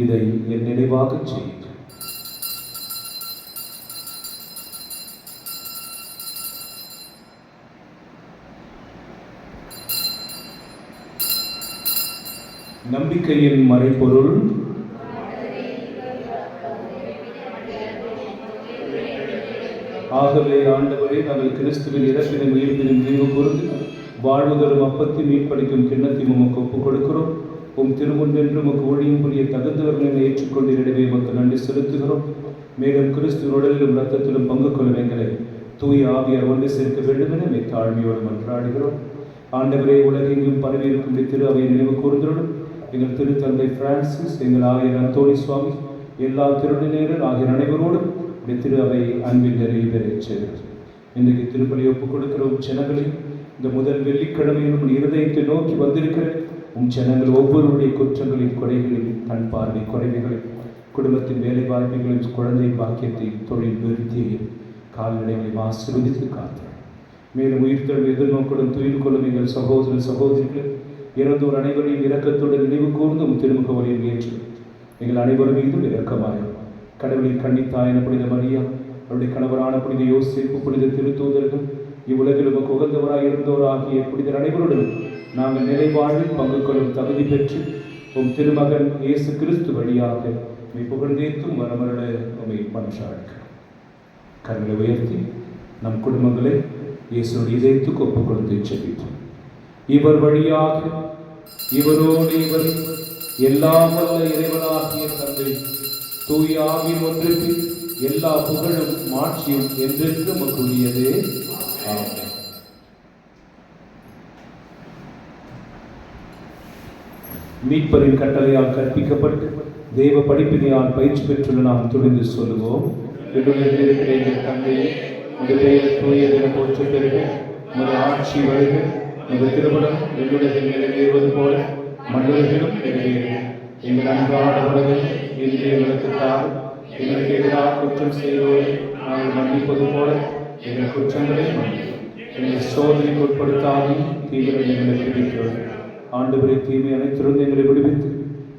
இதை என் நினைவாக செய்யுங்கள். நம்பிக்கையின் மறைபொருள். ஆகவே ஆண்டவரே, நாங்கள் கிறிஸ்துவின் இறப்பினை உயிர்ப்பினை நினைவு கூர்ந்து வாழ்வு தரும் அப்பத்தை மீட்பளிக்கும் கிண்ணத்தை உமக்கு ஒப்புக் கொடுக்கிறோம். உம் திருமுன்னின்று உமக்கு ஊழியம் புரிய தகுந்தவர்களை ஏற்றுக்கொண்டிடவே உமக்கு நன்றி செலுத்துகிறோம். மேலும் கிறிஸ்துவின் உடலிலும் இரத்தத்திலும் பங்கு கொள்ளும் எங்களை தூய ஆவியார் ஒன்று சேர்க்க வேண்டும் என தாழ்மையோடு மன்றாடுகிறோம். ஆண்டவரே, உலகெங்கும் பரவியிருக்கும் திரு அவையை நினைவு கூர்ந்தருடன் எங்கள் திருத்தந்தை பிரான்சிஸ், எங்கள் ஆயர் அந்தோணி சுவாமி, எல்லா திருநிலையர்கள் ஆகிய அனைவரோடும் திரு அவை அன்பில் நிறைவு பெறச் செய்கிறது. இன்றைக்கு திருப்பலி ஒப்புக் கொடுக்கிற ஜனங்களை இந்த முதல் வெள்ளிக்கிழமையிலும் இருதயத்தை நோக்கி வந்திருக்கிற ஜனங்கள் ஒவ்வொருடைய குற்றங்களின் குறைகளில் கண் பார்வை குறைவுகளில் குடும்பத்தின் வேலை வாய்ப்புகளின் குழந்தை பாக்கியத்தையும் தொழில் விருத்தியையும் கால்நடைகளையும் ஆசீர்வதித்து காத்தார். மேலும் உயிர்த்தெழும் எதிர்நோக்குடன் துயில் கொள்ளும் எங்கள் சகோதர சகோதரிகள் இறந்தோர் அனைவரையும் இரக்கத்துடன் நினைவு கூர்ந்தும் திருமுக வழியில் ஏற்று எங்கள் அனைவரும் மீதும் இரக்கமாயும் கடவுளின் கன்னித்தாயான புனித மரியா, அவருடைய கணவரான புனித யோசேப்பு, புனித திருத்தூதர்கள், இவ்வுலகில் உமக்கு உகந்தவராய் இருந்தோர் ஆகிய புனிதர் அனைவருடன் நாங்கள் நிலை வாழ்வில் பங்கு கொள்ளும் தகுதி பெற்று உம் திருமகன் இயேசு கிறிஸ்து வழியாக புகழ்ந்தேத்தும் வரமருள உம்மை மன்றாடுகிறோம். கரங்களை உயர்த்தி நம் குடும்பங்களை இயேசுடைய இதயத்துக்கு ஒப்புக் கொடுத்து செபித்தோம். இவர் வழியாக இவரோடு இவர் எல்லாம் வல்ல இறைவனாகிய தந்தை தூய ஆவியின் ஒன்றுக்கு எல்லா புகழும் மாட்சியும் என்றென்று உமக்குரியதே. ஆமென். மீட்பரின் கட்டளையால் கற்பிக்கப்பட்டு தேவ படிப்பினையால் பயிற்சி பெற்றுள்ள நாம் துணிந்து சொல்லுவோம்: எங்கள் தந்தையே, உங்கள் பெயர் தூயதென போற்ற பெறுக, உங்கள் ஆட்சி வருக, உங்கள் திருமணம் என்னுடைய நிறைவேறுவது போல மனிதர்களும் நிறைவேறும். எங்கள் அன்றாட உணவை இன்று எங்களுக்கு தாரும். எங்களுக்கு எதிராக குற்றம் செய்வோரை நாங்கள் மன்னிப்பது போல எங்கள் குற்றங்களை மன்னியும். எங்கள் சோதனைக்கு உட்படுத்தாமல் தீவிர எங்களை விடுவிக்கிறோம். ஆண்டவரை தீமை அனைத்திலிருந்து எங்களை விடுவித்து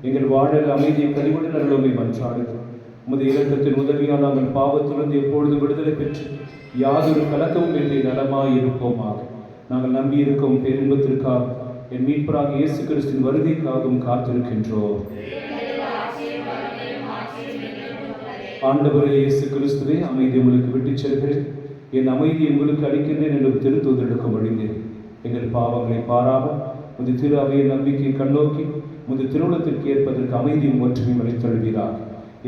எங்கள் வாழல் அமைதியை கனிவுடன் அருளுமை மன்றாடுகிறோம். உமது இரக்கத்தின் உதவியால் நாங்கள் பாவத்திலிருந்து எப்பொழுதும் விடுதலை பெற்று யாதொரு கலக்கமும் இன்றி நலமாய் இருப்போமாக. நாங்கள் நம்பியிருக்கும் பேரின்பத்திற்காக என் மீட்பராக இயேசு கிறிஸ்துவின் வருகைக்காகவும் காத்திருக்கின்றோம். ஆண்டவரே இயேசு கிறிஸ்துவே, அமைதி உங்களுக்கு விட்டுச் செல்கிறேன், என் அமைதியை உங்களுக்கு அளிக்கின்றேன் என்று திருத்தூதருக்கு வழிந்தேன். எங்கள் பாவங்களை பாராமல் முது திரு அவையின் நம்பிக்கை கண்ணோக்கி முது திருவுளத்திற்கு ஏற்பதற்கு அமைதியும் ஒற்றுமையும் அளித்தழுவீராக.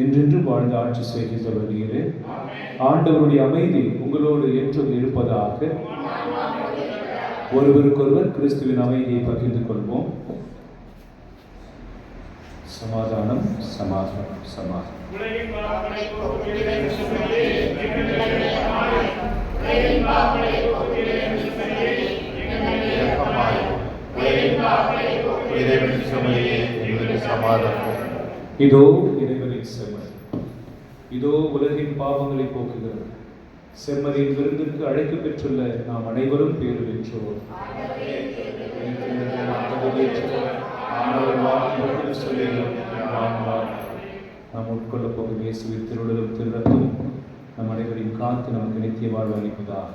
என்றென்றும் வாழ்ந்து ஆட்சி செய்கின்ற வழியிலே ஆண்டவருடைய அமைதி உங்களோடு என்றும் இருப்பதாக. ஒருவருக்கொருவர் கிறிஸ்துவின் அமைதியை பகிர்ந்து கொள்வோம். சமாதானம், சமாதானம், சமாதானம். இதோ இறைவனின் செம்மறி, இதோ உலகின் பாவங்களை போக்குகிறது. செம்மறியின் விருந்திற்கு அழைப்பு பெற்றுள்ள நாம் அனைவரும் பேறு பெற்றோர். நாம் உட்கொள்ள போகும் இயேசுவின் திருவுடலும் திருரத்தமும் நம் அனைவரையும் காத்து நமக்கு நித்திய வாழ்வு அளிப்பதாக.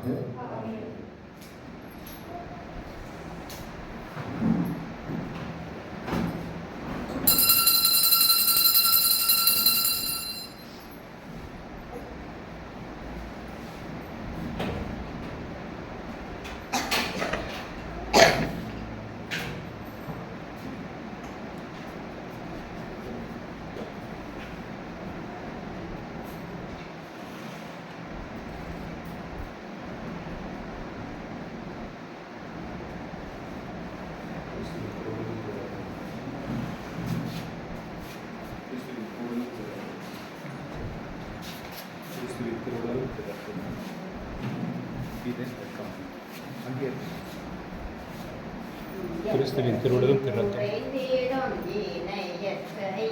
கிறிஸ்துவின் திருவுடலும் திருரத்தம்,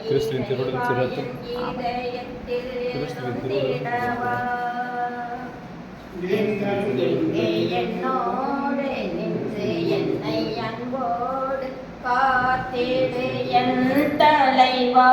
கிறிஸ்துவின் திருவுடலும் திருரத்தம், கிறிஸ்துவின் திருவுடலும் என்னோடு நின்று என்னை அன்போடு காத்திடு என் தலைவா.